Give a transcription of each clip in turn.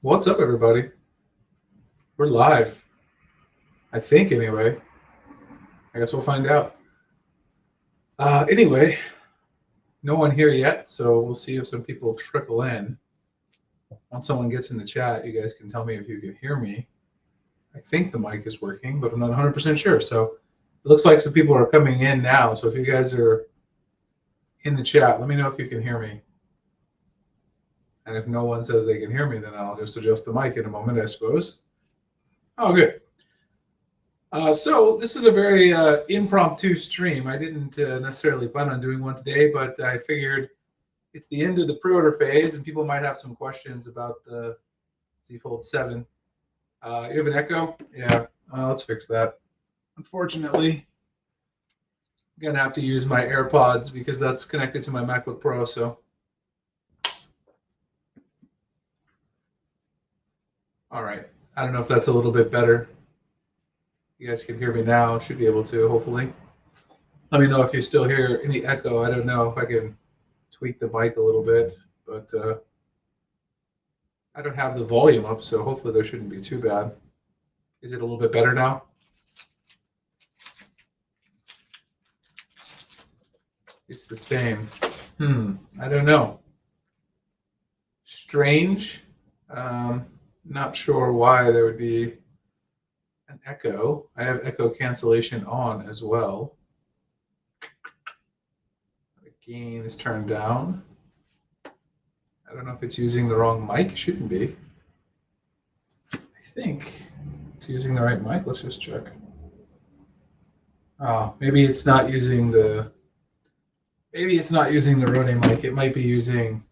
What's up, everybody? We're live. I think, anyway. I guess we'll find out. Anyway, no one here yet, so we'll see if some people trickle in. Once someone gets in the chat, you guys can tell me if you can hear me. I think the mic is working, but I'm not 100% sure. So it looks like some people are coming in now. So if you guys are in the chat, let me know if you can hear me. And if no one says they can hear me, then I'll just adjust the mic in a moment, I suppose. Oh, good. So this is a very impromptu stream. I didn't necessarily plan on doing one today, but I figured it's the end of the pre-order phase, and people might have some questions about the Z Fold 7. You have an echo? Yeah, let's fix that. Unfortunately, I'm going to have to use my AirPods because that's connected to my MacBook Pro. So, all right. I don't know if that's a little bit better. You guys can hear me now. Should be able to, hopefully. Let me know if you still hear any echo. I don't know if I can tweak the mic a little bit, but I don't have the volume up, so hopefully there shouldn't be too bad. Is it a little bit better now? It's the same. I don't know. Strange. Not sure why there would be an echo. I have echo cancellation on as well. The gain is turned down. I don't know if it's using the wrong mic. It shouldn't be. I think it's using the right mic. Let's just check. Oh, maybe it's not using the Rode mic. It might be using.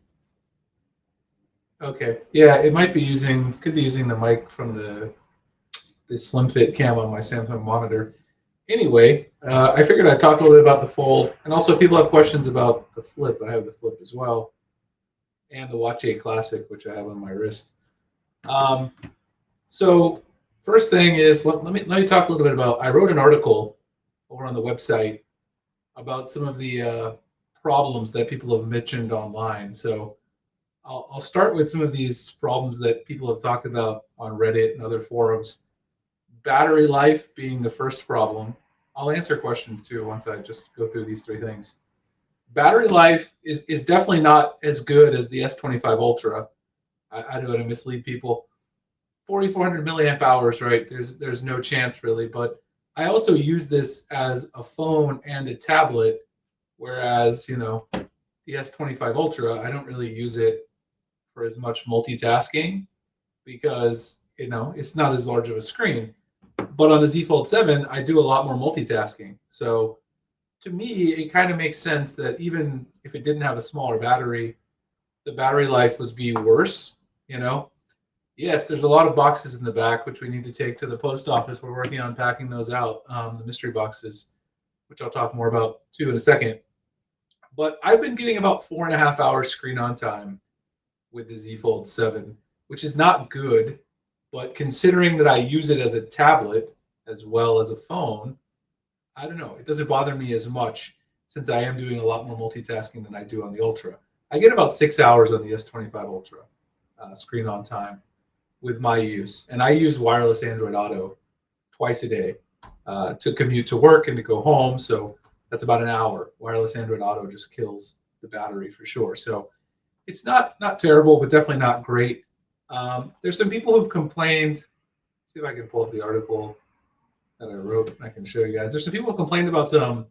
Okay, yeah, it might be using. Could be using the mic from the Slim Fit cam on my Samsung monitor. Anyway, I figured I'd talk a little bit about the Fold, and also people have questions about the Flip. I have the Flip as well, and the Watch 8 Classic, which I have on my wrist. So first thing is, let me talk a little bit about. I wrote an article over on the website about some of the problems that people have mentioned online. So I'll start with some of these problems that people have talked about on Reddit and other forums. Battery life being the first problem. I'll answer questions too once I just go through these three things. Battery life is definitely not as good as the S25 Ultra. I don't want to mislead people. 4,400 milliamp hours, right? There's no chance really, but I also use this as a phone and a tablet, whereas, the S25 Ultra, I don't really use it for as much multitasking because, it's not as large of a screen. But on the Z Fold 7, I do a lot more multitasking. So to me, it kind of makes sense that even if it didn't have a smaller battery, the battery life would be worse, Yes, there's a lot of boxes in the back, which we need to take to the post office. We're working on packing those out, the mystery boxes, which I'll talk more about too in a second. But I've been getting about 4.5 hours screen on time with the Z Fold 7, which is not good. But considering that I use it as a tablet as well as a phone, I don't know. It doesn't bother me as much since I am doing a lot more multitasking than I do on the Ultra. I get about 6 hours on the S25 Ultra screen on time with my use. And I use wireless Android Auto twice a day to commute to work and to go home. So that's about an hour. Wireless Android Auto just kills the battery for sure. So it's not terrible, but definitely not great. There's some people who've complained. See if I can pull up the article that I wrote. I can show you guys. There's some people who complained about some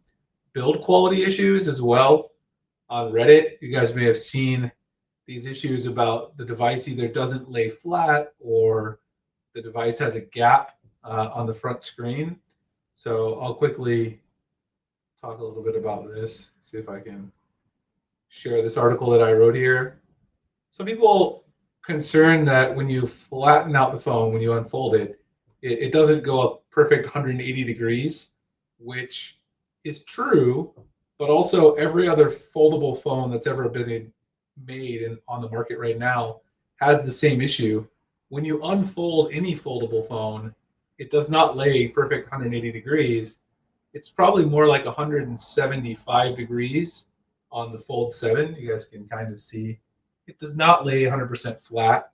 build quality issues as well on Reddit. You guys may have seen these issues about the device either doesn't lay flat or the device has a gap on the front screen. So I'll quickly talk a little bit about this. See if I can share this article that I wrote here. Some people concerned that when you flatten out the phone, when you unfold it, it doesn't go up perfect 180 degrees, which is true, but also every other foldable phone that's ever been made on the market right now has the same issue. When you unfold any foldable phone, it does not lay perfect 180 degrees. It's probably more like 175 degrees on the Fold 7. You guys can kind of see it does not lay 100% flat.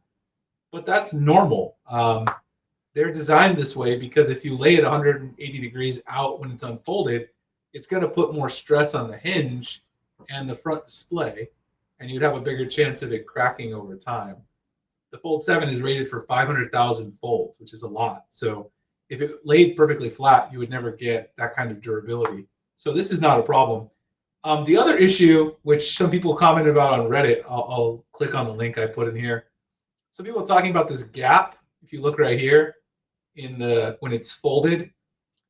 but that's normal. They're designed this way because if you lay it 180 degrees out when it's unfolded, it's going to put more stress on the hinge and the front display, and you'd have a bigger chance of it cracking over time. The Fold 7 is rated for 500,000 folds, which is a lot. So if it laid perfectly flat, you would never get that kind of durability. So this is not a problem. The other issue, which some people commented about on Reddit, I'll click on the link I put in here. Some people are talking about this gap. If you look right here, when it's folded,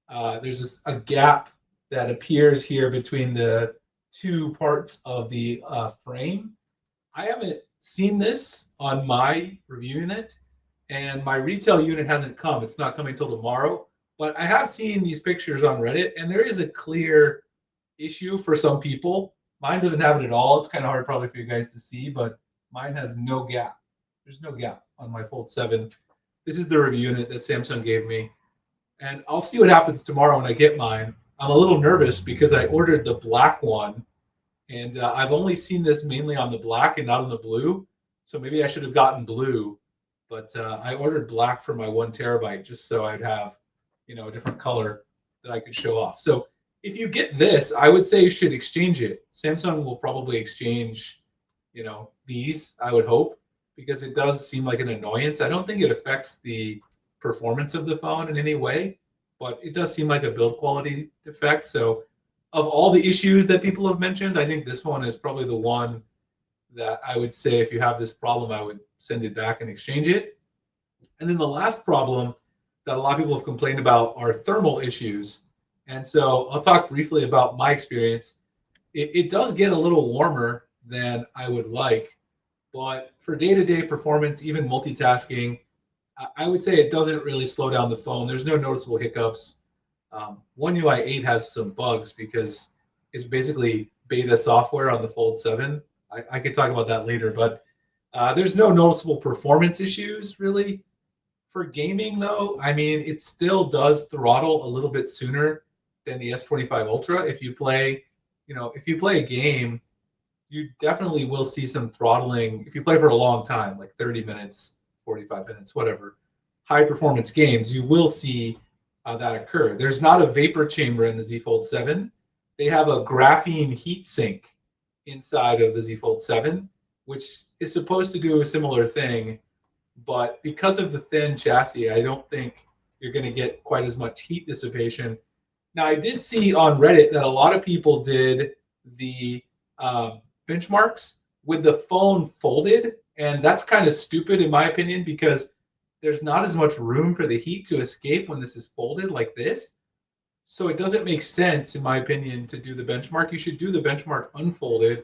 there's a gap that appears here between the two parts of the frame. I haven't seen this on my review unit, and my retail unit hasn't come. It's not coming till tomorrow, but I have seen these pictures on Reddit, and there is a clear issue for some people. Mine doesn't have it at all. It's kind of hard probably for you guys to see, but mine has no gap. There's no gap on my Fold 7. This is the review unit that Samsung gave me, and I'll see what happens tomorrow when I get mine. I'm a little nervous because I ordered the black one, and I've only seen this mainly on the black and not on the blue. So maybe I should have gotten blue, but I ordered black for my 1 TB just so I'd have, a different color that I could show off. So if you get this, I would say you should exchange it. Samsung will probably exchange, these, I would hope, because it does seem like an annoyance. I don't think it affects the performance of the phone in any way, but it does seem like a build quality defect. So of all the issues that people have mentioned, I think this one is probably the one that I would say if you have this problem, I would send it back and exchange it. And then the last problem that a lot of people have complained about are thermal issues. And so I'll talk briefly about my experience. It does get a little warmer than I would like, but for day-to-day performance, even multitasking, I would say it doesn't really slow down the phone. There's no noticeable hiccups. One UI 8 has some bugs because it's basically beta software on the Fold 7. I could talk about that later, but there's no noticeable performance issues really. For gaming though, I mean, it still does throttle a little bit sooner than the S25 Ultra. If you play a game, you definitely will see some throttling. If you play for a long time, like 30 minutes, 45 minutes, whatever, high performance games, you will see that occur. There's not a vapor chamber in the Z Fold 7. They have a graphene heat sink inside of the Z Fold 7, which is supposed to do a similar thing. But because of the thin chassis, I don't think you're going to get quite as much heat dissipation. Now, I did see on Reddit that a lot of people did the benchmarks with the phone folded, and that's kind of stupid in my opinion because there's not as much room for the heat to escape when this is folded like this. So it doesn't make sense, in my opinion, to do the benchmark. You should do the benchmark unfolded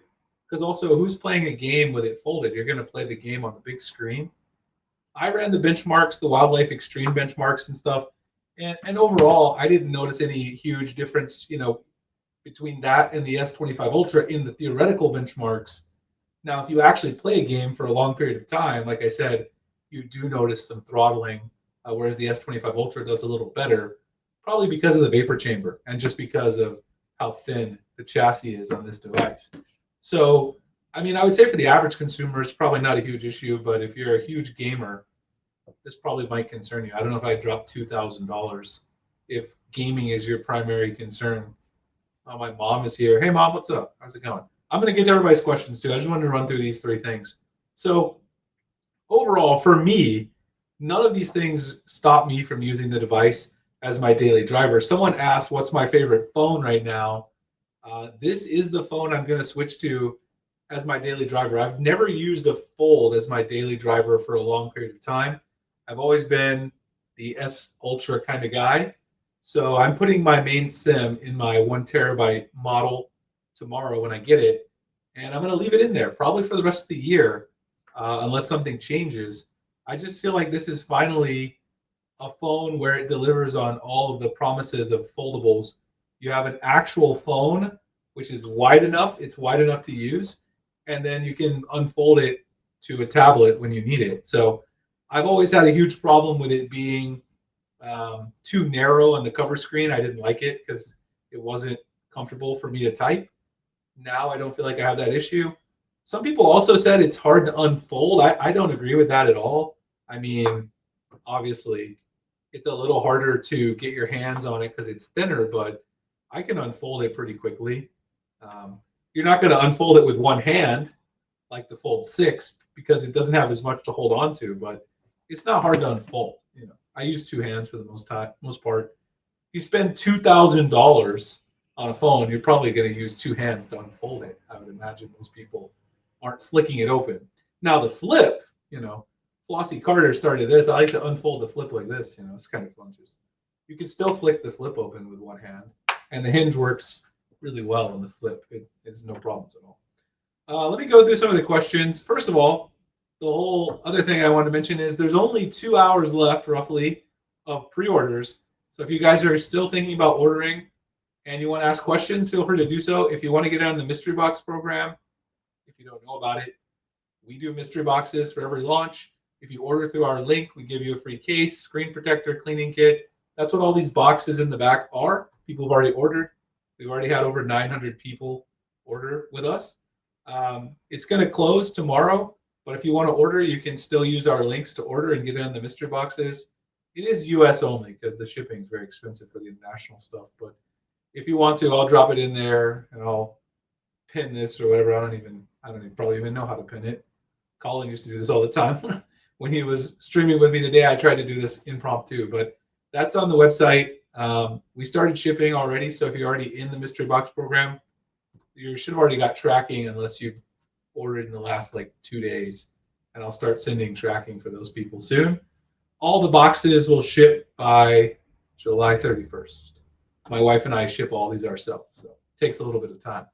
because also who's playing a game with it folded? You're going to play the game on the big screen. I ran the benchmarks, the Wildlife Extreme benchmarks and stuff, and overall, I didn't notice any huge difference, between that and the S25 Ultra in the theoretical benchmarks. Now, if you actually play a game for a long period of time, like I said, you do notice some throttling, whereas the S25 Ultra does a little better, probably because of the vapor chamber and just because of how thin the chassis is on this device. So, I mean, I would say for the average consumer, it's probably not a huge issue, but if you're a huge gamer, this probably might concern you. I don't know if I'd drop $2,000 if gaming is your primary concern. My mom is here. Hey, Mom, what's up? How's it going? I'm going to get to everybody's questions, too. I just wanted to run through these three things. So overall, for me, none of these things stop me from using the device as my daily driver. Someone asked, what's my favorite phone right now? This is the phone I'm going to switch to as my daily driver. I've never used a Fold as my daily driver for a long period of time. I've always been the S Ultra kind of guy. So I'm putting my main SIM in my 1 TB model tomorrow when I get it, and I'm going to leave it in there probably for the rest of the year unless something changes. I just feel like this is finally a phone where it delivers on all of the promises of foldables. You have an actual phone, which is wide enough. It's wide enough to use, and then you can unfold it to a tablet when you need it. So I've always had a huge problem with it being too narrow on the cover screen. I didn't like it because it wasn't comfortable for me to type. Now I don't feel like I have that issue. Some people also said it's hard to unfold. I don't agree with that at all. I mean, obviously, it's a little harder to get your hands on it because it's thinner, but I can unfold it pretty quickly. You're not going to unfold it with one hand like the Fold 6 because it doesn't have as much to hold on to, but it's not hard to unfold. You know, I use two hands for the most part. If you spend $2,000 on a phone, you're probably going to use two hands to unfold it. I would imagine most people aren't flicking it open. Now the flip, you know, Flossie Carter started this. I like to unfold the flip like this. You know, it's kind of fun. Just you can still flick the flip open with one hand, and the hinge works really well on the flip. It is no problems at all. Let me go through some of the questions. First of all, the whole other thing I want to mention is there's only 2 hours left, roughly, of pre-orders. So if you guys are still thinking about ordering and you want to ask questions, feel free to do so. If you want to get on the mystery box program, if you don't know about it, we do mystery boxes for every launch. If you order through our link, we give you a free case, screen protector, cleaning kit. That's what all these boxes in the back are. People have already ordered. We've already had over 900 people order with us. It's going to close tomorrow, but if you want to order, you can still use our links to order and get in the mystery boxes. It is US only because the shipping is very expensive for the international stuff. But if you want to, I'll drop it in there and I'll pin this or whatever. I don't probably even know how to pin it. Colin used to do this all the time. When he was streaming with me today, I tried to do this impromptu, but that's on the website. We started shipping already, so if you're already in the mystery box program, you should have already got tracking unless you ordered in the last like 2 days, and I'll start sending tracking for those people soon. All the boxes will ship by July 31st. My wife and I ship all these ourselves, so it takes a little bit of time.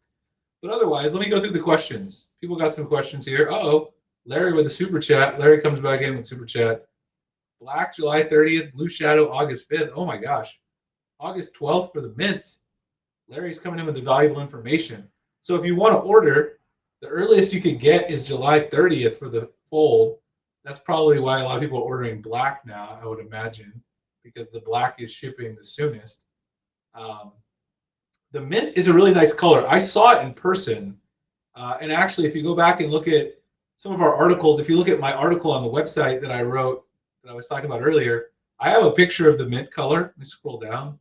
But otherwise, let me go through the questions. People got some questions here. Uh-oh, Larry with a super chat. Larry comes back in with super chat. Black, July 30th. Blue Shadow, August 5th. Oh my gosh. August 12th for the mints. Larry's coming in with the valuable information. So if you want to order, the earliest you could get is July 30th for the fold. That's probably why a lot of people are ordering black now, I would imagine, because the black is shipping the soonest. The mint is a really nice color. I saw it in person. And actually, if you go back and look at some of our articles, if you look at my article on the website that I wrote, that I was talking about earlier, I have a picture of the mint color. Let me scroll down.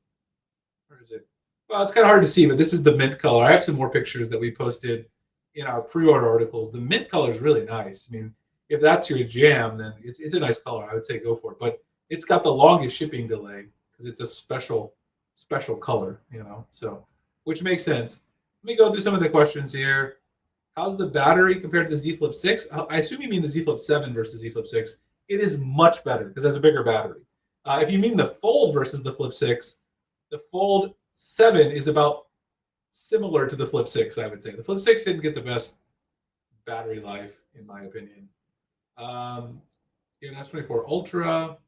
Where is it? Well, it's kind of hard to see, but this is the mint color. I have some more pictures that we posted in our pre-order articles. The mint color is really nice. I mean, if that's your jam, then it's a nice color. I would say go for it. But it's got the longest shipping delay because it's a special color, you know. So, which makes sense. Let me go through some of the questions here. How's the battery compared to the Z Flip 6? I assume you mean the Z Flip 7 versus Z Flip 6. It is much better because it has a bigger battery. If you mean the Fold versus the Flip 6, the Fold 7 is about similar to the Flip 6, I would say. The Flip 6 didn't get the best battery life, in my opinion. S24 Ultra.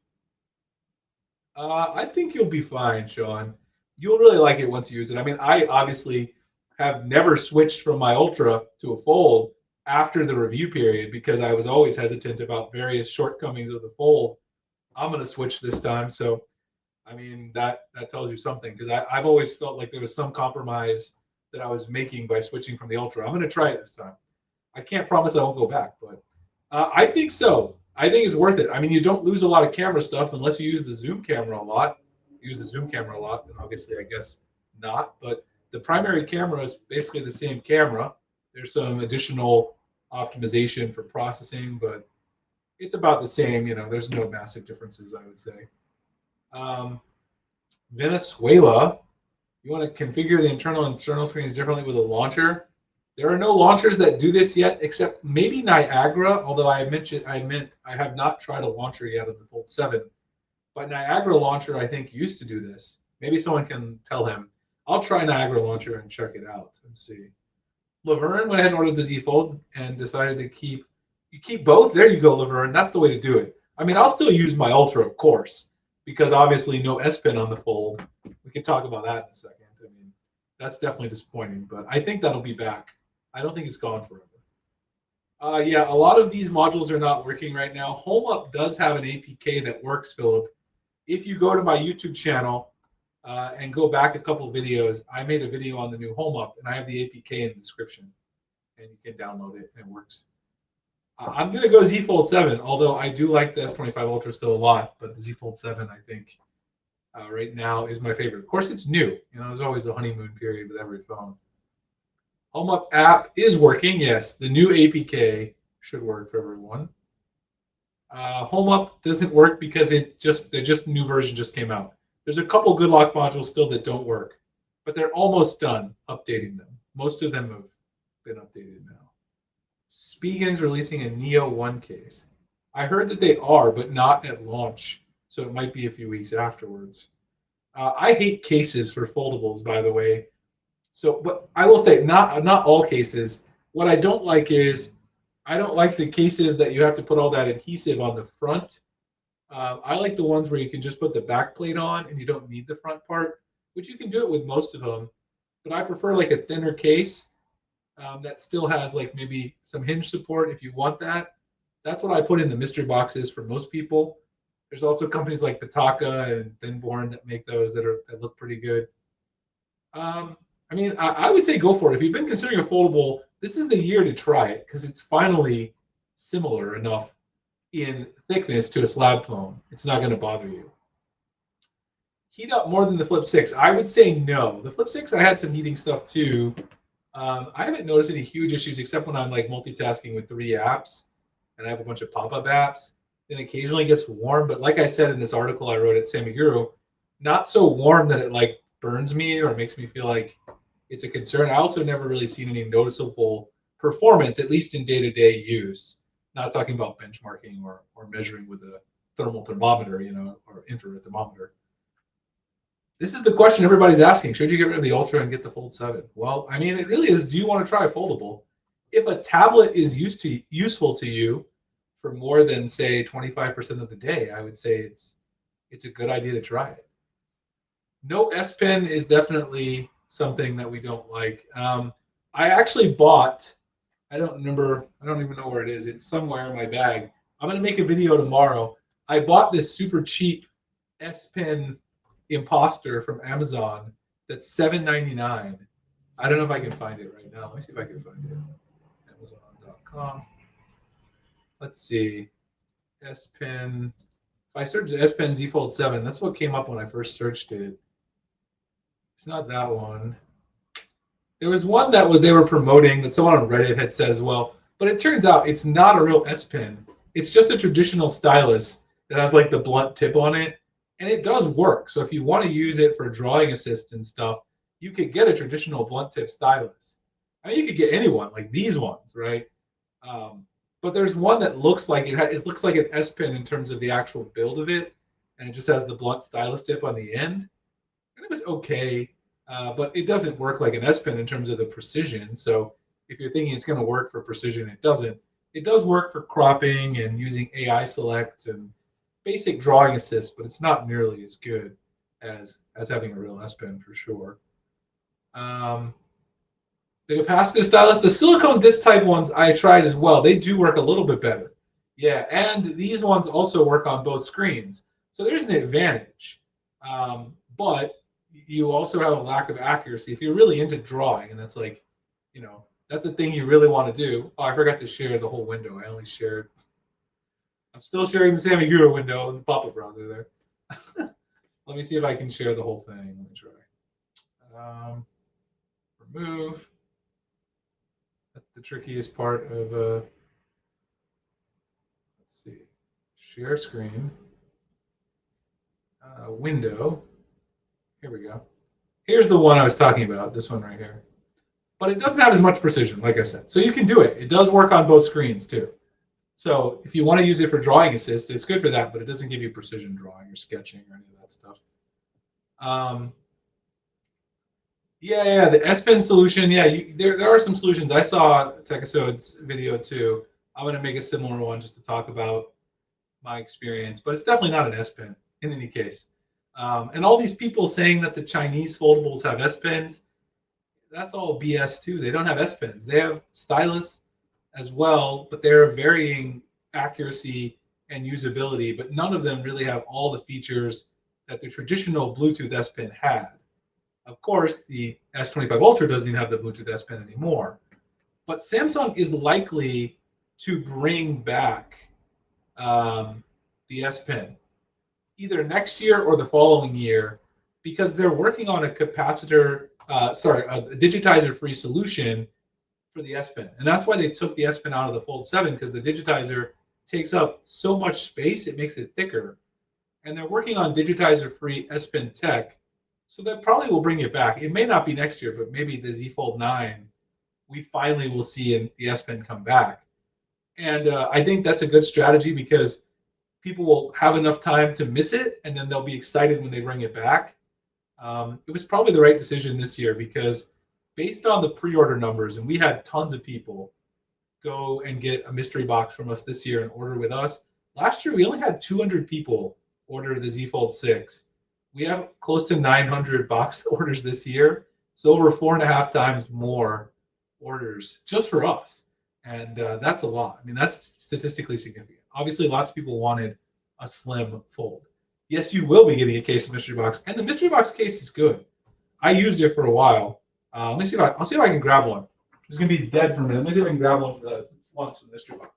I think you'll be fine, Sean. You'll really like it once you use it. I mean, I obviously have never switched from my Ultra to a Fold after the review period because I was always hesitant about various shortcomings of the Fold. I'm going to switch this time. So, I mean, that tells you something because I've always felt like there was some compromise that I was making by switching from the Ultra. I'm going to try it this time. I can't promise I won't go back, but I think so. I think it's worth it. I mean, you don't lose a lot of camera stuff unless you use the zoom camera a lot. Use the zoom camera a lot, then obviously I guess not. But the primary camera is basically the same camera. There's some additional optimization for processing, but it's about the same. You know, there's no massive differences, I would say. Venezuela, you want to configure the internal and external screens differently with a launcher. There are no launchers that do this yet, except maybe Niagara, although I have not tried a launcher yet of the Fold 7. But Niagara launcher, I think, used to do this. Maybe someone can tell him. I'll try Niagara launcher and check it out and see. Laverne went ahead and ordered the Z Fold and decided to keep both. There you go, Laverne. That's the way to do it. I mean, I'll still use my Ultra, of course, because obviously no S Pen on the Fold. We can talk about that in a second. I mean, that's definitely disappointing, but I think that'll be back. I don't think it's gone forever. Yeah, a lot of these modules are not working right now. HomeUp does have an APK that works, Philip. If you go to my YouTube channel and go back a couple of videos, I made a video on the new HomeUp, and I have the APK in the description, and you can download it, and it works. I'm going to go Z Fold 7, although I do like the S25 Ultra still a lot, but the Z Fold 7, I think, right now is my favorite. Of course, it's new. There's always a honeymoon period with every phone. Home Up app is working. Yes, the new APK should work for everyone. Home Up doesn't work because the new version just came out. There's a couple good lock modules still that don't work, but they're almost done updating them. Most of them have been updated now. Spigen's releasing a Neo 1 case. I heard that they are, but not at launch, so it might be a few weeks afterwards. I hate cases for foldables, by the way. So, but I will say, not all cases. What I don't like is, I don't like the cases that you have to put all that adhesive on the front. I like the ones where you can just put the back plate on and you don't need the front part, which you can do it with most of them. But I prefer like a thinner case that still has like maybe some hinge support if you want that. That's what I put in the mystery boxes for most people. There's also companies like Pitaka and Thinborn that make those that look pretty good. I mean, I would say go for it. If you've been considering a foldable, this is the year to try it because it's finally similar enough in thickness to a slab phone. It's not going to bother you. Heat up more than the Flip 6? I would say no. The Flip 6, I had some heating stuff too. I haven't noticed any huge issues except when I'm like multitasking with 3 apps and I have a bunch of pop-up apps. Then occasionally it gets warm, but like I said in this article I wrote at Samiguru, not so warm that it like burns me or makes me feel like it's a concern. I also never really seen any noticeable performance, at least in day-to-day use. Not talking about benchmarking or measuring with a thermal thermometer, or infrared thermometer. This is the question everybody's asking. Should you get rid of the Ultra and get the Fold 7? Well, I mean, it really is, do you want to try a foldable? If a tablet is useful to you for more than, say, 25% of the day, I would say it's a good idea to try it. No S Pen is definitely something that we don't like. I actually bought, I don't even know where it is. It's somewhere in my bag. I'm going to make a video tomorrow. I bought this super cheap S Pen imposter from Amazon that's $7.99. I don't know if I can find it right now. Let me see if I can find it. Amazon.com. Let's see. S Pen. If I search S Pen Z Fold 7, that's what came up when I first searched it. It's not that one. There was one that they were promoting that someone on Reddit had said as well, but it turns out it's not a real S Pen. It's just a traditional stylus that has like the blunt tip on it, and it does work. So if you want to use it for drawing assist and stuff, you could get a traditional blunt tip stylus. I mean, you could get any one like these ones, right? But there's one that looks like it looks like an S Pen in terms of the actual build of it, and it just has the blunt stylus tip on the end. And it was okay, but it doesn't work like an S Pen in terms of the precision. So if you're thinking it's going to work for precision, it doesn't. It does work for cropping and using AI select and basic drawing assist, but it's not nearly as good as having a real S Pen for sure. The capacitive stylus, the silicone disc type ones I tried as well. They do work a little bit better. Yeah, and these ones also work on both screens. So there's an advantage. But you also have a lack of accuracy if you're really into drawing, and that's like, that's a thing you really want to do. Oh, I forgot to share the whole window. I only shared. I'm still sharing the Samiguru window in the pop-up browser there. Let me see if I can share the whole thing. Let me try. Remove. That's the trickiest part of let's see, share screen, window. Here we go. Here's the one I was talking about, this one right here. But it doesn't have as much precision, like I said. So you can do it. It does work on both screens too. So if you want to use it for drawing assist, it's good for that, but it doesn't give you precision drawing or sketching or any of that stuff. Yeah, the S Pen solution. Yeah, there are some solutions. I saw Techisode's video too. I'm going to make a similar one just to talk about my experience, but it's definitely not an S Pen in any case. And all these people saying that the Chinese foldables have S Pens, that's all BS too. They don't have S Pens. They have stylus as well, but they're varying accuracy and usability, but none of them really have all the features that the traditional Bluetooth S Pen had. Of course, the S25 Ultra doesn't even have the Bluetooth S Pen anymore. But Samsung is likely to bring back the S Pen either next year or the following year, because they're working on a capacitor, a digitizer-free solution for the S Pen, and that's why they took the S Pen out of the Fold 7, because the digitizer takes up so much space, it makes it thicker, and they're working on digitizer-free S Pen tech, so that probably will bring it back. It may not be next year, but maybe the Z Fold 9, we finally will see the S Pen come back, and I think that's a good strategy because people will have enough time to miss it, and then they'll be excited when they bring it back. It was probably the right decision this year because based on the pre-order numbers, and we had tons of people go and get a mystery box from us this year and order with us. Last year, we only had 200 people order the Z Fold 6. We have close to 900 box orders this year, so over 4.5 times more orders just for us. And that's a lot. I mean, that's statistically significant. Obviously, lots of people wanted a slim fold. Yes, you will be getting a case of mystery box, and the mystery box case is good. I used it for a while. Let me see if I'll see if I can grab one. It's gonna be dead for a minute. Let me see if I can grab one for the once from the mystery box.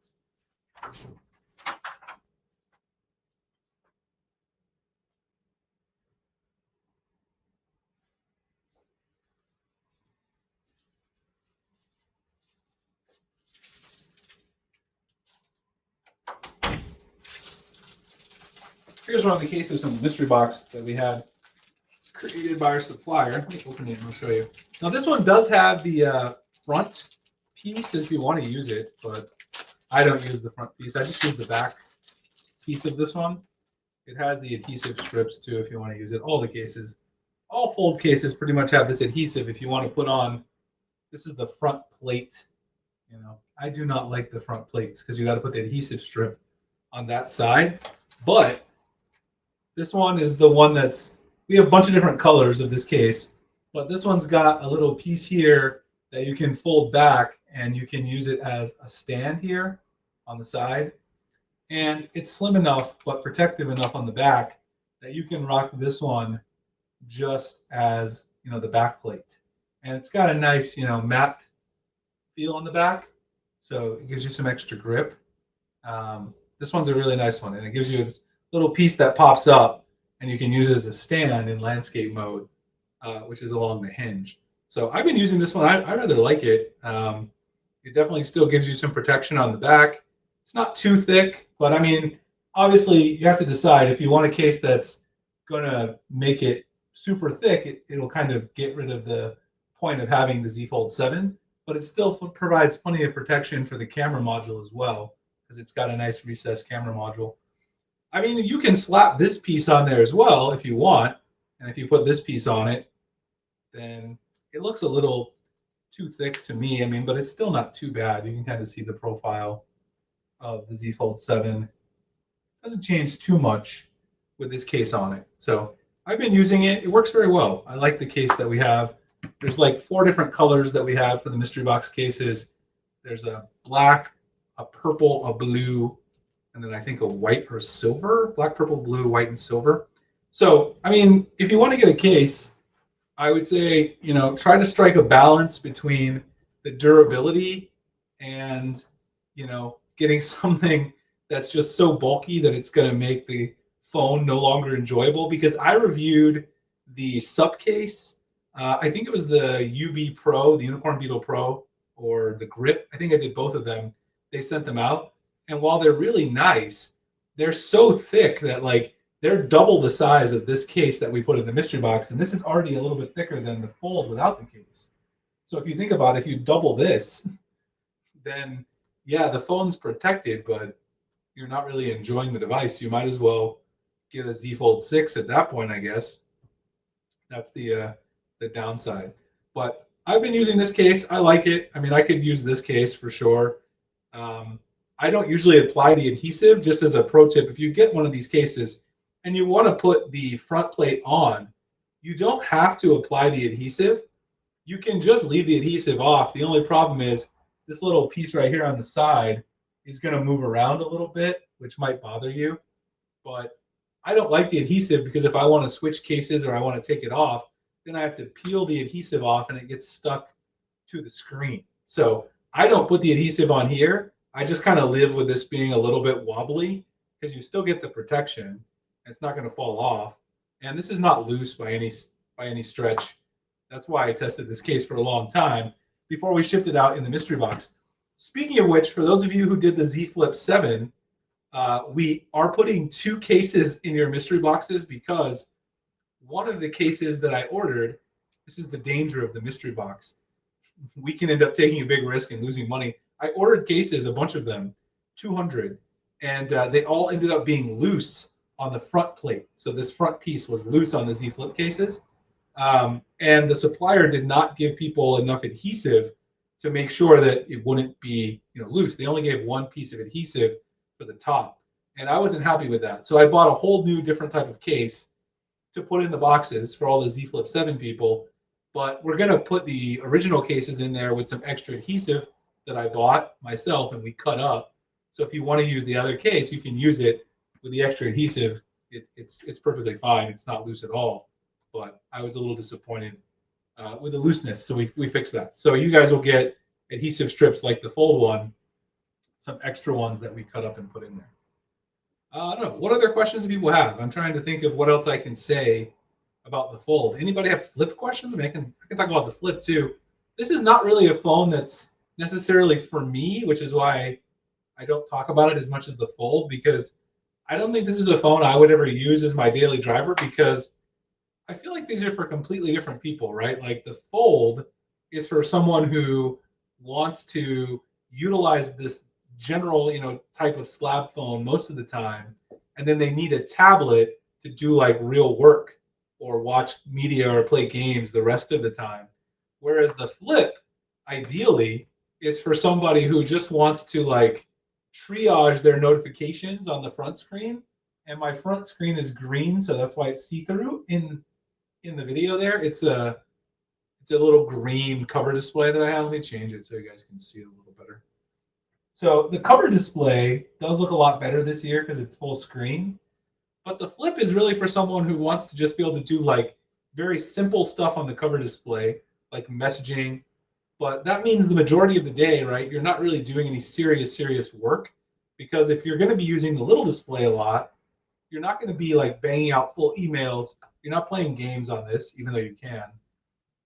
Here's one of the cases from the mystery box that we had created by our supplier. Let me open it and I'll show you. Now this one does have the front piece if you want to use it, but I don't use the front piece. I just use the back piece of this one. It has the adhesive strips too if you want to use it. All the cases, all fold cases pretty much have this adhesive if you want to put on. This is the front plate. You know, I do not like the front plates because you got to put the adhesive strip on that side. But this one is the one that's, we have a bunch of different colors of this case, but this one's got a little piece here that you can fold back and you can use it as a stand here on the side. And it's slim enough but protective enough on the back that you can rock this one just as, you know, the back plate. And it's got a nice, you know, matte feel on the back, so it gives you some extra grip. This one's a really nice one, and it gives you this little piece that pops up, and you can use it as a stand in landscape mode, which is along the hinge. So I've been using this one. I rather like it. It definitely still gives you some protection on the back. It's not too thick, but I mean, obviously you have to decide if you want a case that's going to make it super thick, it'll kind of get rid of the point of having the Z Fold 7, but it still provides plenty of protection for the camera module as well, because it's got a nice recessed camera module. I mean, you can slap this piece on there as well if you want, and if you put this piece on it, then it looks a little too thick to me. I mean, but it's still not too bad. You can kind of see the profile of the Z Fold 7. It doesn't change too much with this case on it. So I've been using it. It works very well. I like the case that we have. There's like 4 different colors that we have for the mystery box cases. There's a black, a purple, a blue, and then I think a white or a silver. Black, purple, blue, white, and silver. So, I mean, if you want to get a case, I would say, you know, try to strike a balance between the durability and, you know, getting something that's just so bulky that it's going to make the phone no longer enjoyable. Because I reviewed the SUP case. I think it was the UB Pro, the Unicorn Beetle Pro, or the Grip. I think I did both of them. They sent them out. And while they're really nice, they're so thick that like they're double the size of this case that we put in the mystery box. And this is already a little bit thicker than the Fold without the case. So if you think about it, if you double this, then yeah, the phone's protected, but you're not really enjoying the device. You might as well get a Z Fold 6 at that point, I guess. That's the downside. But I've been using this case. I like it. I mean, I could use this case for sure. I don't usually apply the adhesive. Just as a pro tip, if you get one of these cases and you want to put the front plate on, you don't have to apply the adhesive. You can just leave the adhesive off. The only problem is this little piece right here on the side is going to move around a little bit, which might bother you. But I don't like the adhesive because if I want to switch cases or I want to take it off, then I have to peel the adhesive off and it gets stuck to the screen. So I don't put the adhesive on here. I just kind of live with this being a little bit wobbly because you still get the protection. It's not going to fall off. And this is not loose by any stretch. That's why I tested this case for a long time before we shipped it out in the mystery box. Speaking of which, for those of you who did the Z Flip 7, we are putting 2 cases in your mystery boxes because one of the cases that I ordered, this is the danger of the mystery box. We can end up taking a big risk and losing money. I ordered cases, a bunch of them, 200, and they all ended up being loose on the front plate. So this front piece was loose on the Z Flip cases. And the supplier did not give people enough adhesive to make sure that it wouldn't be loose. They only gave one piece of adhesive for the top. And I wasn't happy with that. So I bought a whole new different type of case to put in the boxes for all the Z Flip 7 people. But we're going to put the original cases in there with some extra adhesive that I bought myself and we cut up. So if you want to use the other case, you can use it with the extra adhesive. It's perfectly fine. It's not loose at all. But I was a little disappointed with the looseness. So we fixed that. So you guys will get adhesive strips like the Fold one, some extra ones that we cut up and put in there. I don't know. What other questions do people have? I'm trying to think of what else I can say about the Fold. Anybody have Flip questions? I mean, I can talk about the Flip too. This is not really a phone that's necessarily for me, which is why I don't talk about it as much as the Fold, because I don't think this is a phone I would ever use as my daily driver, because I feel like these are for completely different people, right? Like the Fold is for someone who wants to utilize this general, type of slab phone most of the time, and then they need a tablet to do like real work or watch media or play games the rest of the time. Whereas the Flip, ideally, is for somebody who just wants to like triage their notifications on the front screen. And my front screen is green, so that's why it's see-through in the video there. It's a little green cover display that I have. Let me change it so you guys can see it a little better. So the cover display does look a lot better this year because it's full screen. But the Flip is really for someone who wants to just be able to do like very simple stuff on the cover display, like messaging. But that means the majority of the day, right, you're not really doing any serious work, because if you're going to be using the little display a lot, you're not going to be like banging out full emails. You're not playing games on this, even though you can.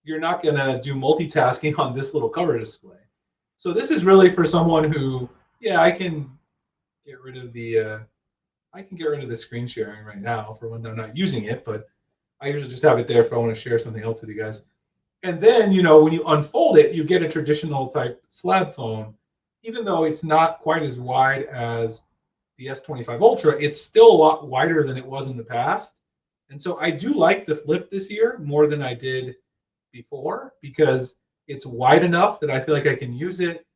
You're not going to do multitasking on this little cover display. So this is really for someone who, yeah, I can get rid of the screen sharing right now for when I'm not using it, but I usually just have it there if I want to share something else with you guys. And then, when you unfold it, you get a traditional type slab phone. Even though it's not quite as wide as the S25 Ultra, it's still a lot wider than it was in the past. And so I do like the Flip this year more than I did before, because it's wide enough that I feel like I can use it.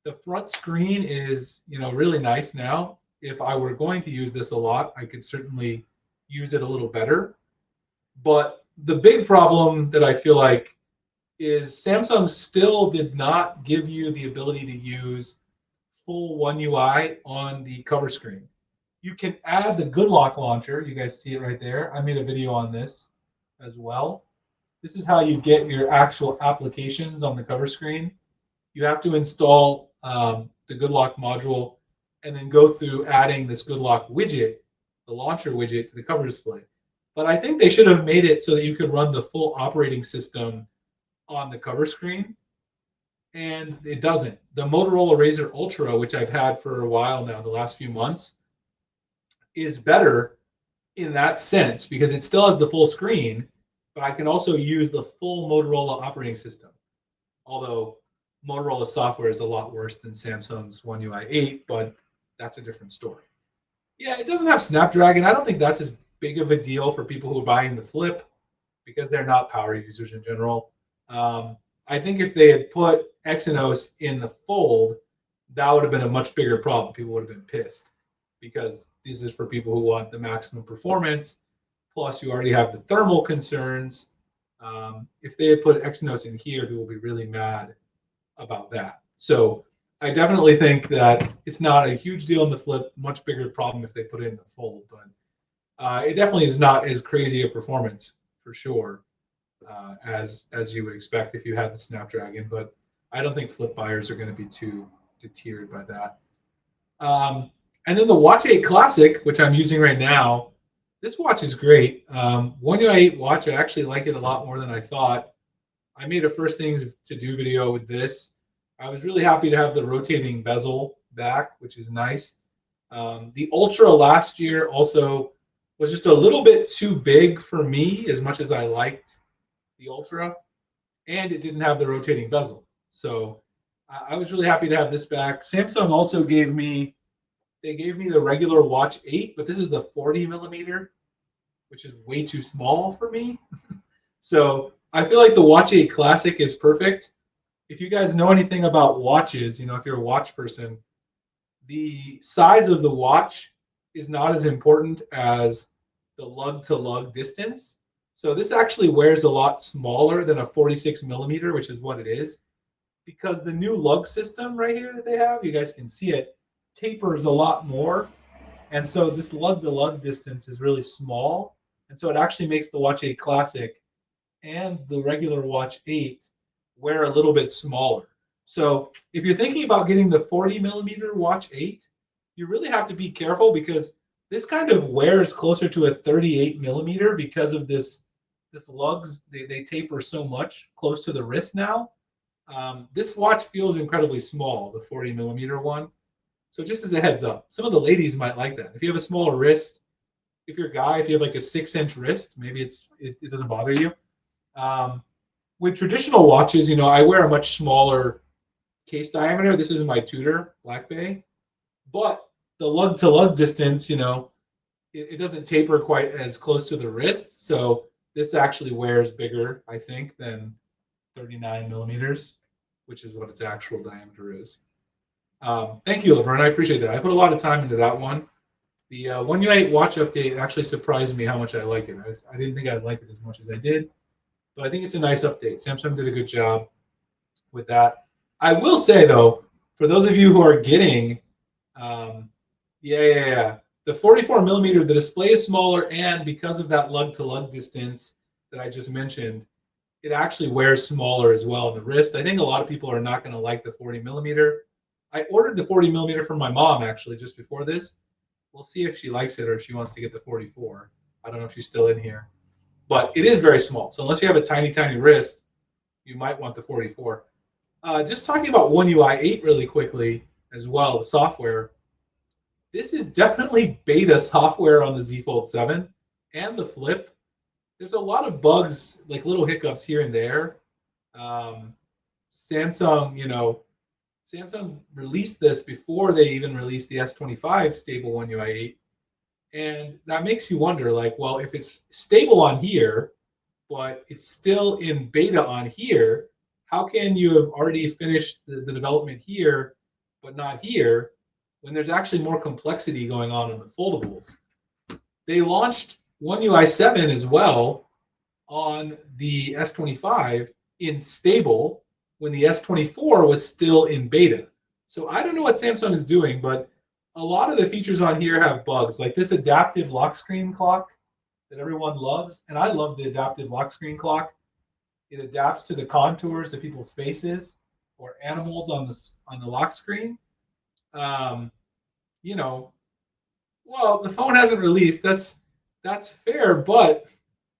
The front screen is, really nice now. If I were going to use this a lot, I could certainly use it a little better. But the big problem that I feel like is Samsung still did not give you the ability to use full One UI on the cover screen. You can add the Good Lock launcher. You guys see it right there. I made a video on this as well. This is how you get your actual applications on the cover screen. You have to install the Good Lock module and then go through adding this Good Lock widget, the launcher widget, to the cover display. But I think they should have made it so that you could run the full operating system on the cover screen, and it doesn't. The Motorola Razr Ultra, which I've had for a while now, the last few months, is better in that sense because it still has the full screen, but I can also use the full Motorola operating system. Although Motorola software is a lot worse than Samsung's One UI 8, but that's a different story. Yeah, it doesn't have Snapdragon. I don't think that's as big of a deal for people who are buying the Flip because they're not power users in general. I think if they had put Exynos in the Fold, that would have been a much bigger problem. People would have been pissed because this is for people who want the maximum performance. Plus, you already have the thermal concerns. If they had put Exynos in here, people would be really mad about that. So I definitely think that it's not a huge deal in the Flip. Much bigger problem if they put it in the Fold, but it definitely is not as crazy a performance for sure. As you would expect if you had the Snapdragon, but I don't think Flip buyers are going to be too deterred by that. And then the Watch 8 Classic, which I'm using right now, this watch is great. One UI 8 watch, I actually like it a lot more than I thought. I made a first things to do video with this. I was really happy to have the rotating bezel back, which is nice. The Ultra last year also was just a little bit too big for me, as much as I liked the Ultra, and it didn't have the rotating bezel. So I was really happy to have this back. Samsung also gave me the regular Watch 8, but this is the 40 millimeter, which is way too small for me. So I feel like the Watch 8 Classic is perfect. If you guys know anything about watches, if you're a watch person, the size of the watch is not as important as the lug to lug distance. So this actually wears a lot smaller than a 46 millimeter, which is what it is, because the new lug system right here that they have, you guys can see it, tapers a lot more. And so this lug to lug distance is really small. And so it actually makes the Watch 8 Classic and the regular Watch 8 wear a little bit smaller. So if you're thinking about getting the 40 millimeter Watch 8, you really have to be careful, because this kind of wears closer to a 38 millimeter because of this lugs. They taper so much close to the wrist now. This watch feels incredibly small, the 40 millimeter one. So just as a heads up, some of the ladies might like that. If you have a smaller wrist, if you're a guy, if you have like a 6-inch wrist, maybe it doesn't bother you. With traditional watches, I wear a much smaller case diameter. This is my Tudor Black Bay, but the lug to lug distance, it doesn't taper quite as close to the wrist. So this actually wears bigger, I think, than 39 millimeters, which is what its actual diameter is. Thank you, Laverne. I appreciate that. I put a lot of time into that one. The One UI 8 watch update actually surprised me how much I like it. I didn't think I'd like it as much as I did, but I think it's a nice update. Samsung did a good job with that. I will say, though, for those of you who are getting, the 44 millimeter, the display is smaller, and because of that lug to lug distance that I just mentioned, it actually wears smaller as well in the wrist. I think a lot of people are not going to like the 40 millimeter. I ordered the 40 millimeter from my mom actually just before this. We'll see if she likes it or if she wants to get the 44. I don't know if she's still in here, but it is very small. So unless you have a tiny, tiny wrist, you might want the 44. Just talking about One UI 8 really quickly as well, the software. This is definitely beta software on the Z Fold 7 and the Flip. There's a lot of bugs, like little hiccups here and there. Samsung, Samsung released this before they even released the S25 stable One UI 8. And that makes you wonder, like, well, if it's stable on here, but it's still in beta on here, how can you have already finished the development here, but not here, when there's actually more complexity going on in the foldables? They launched One UI 7 as well on the S25 in stable when the S24 was still in beta. So I don't know what Samsung is doing, but a lot of the features on here have bugs, like this adaptive lock screen clock that everyone loves. And I love the adaptive lock screen clock. It adapts to the contours of people's faces or animals on the lock screen. You know, well, the phone hasn't released. That's fair, but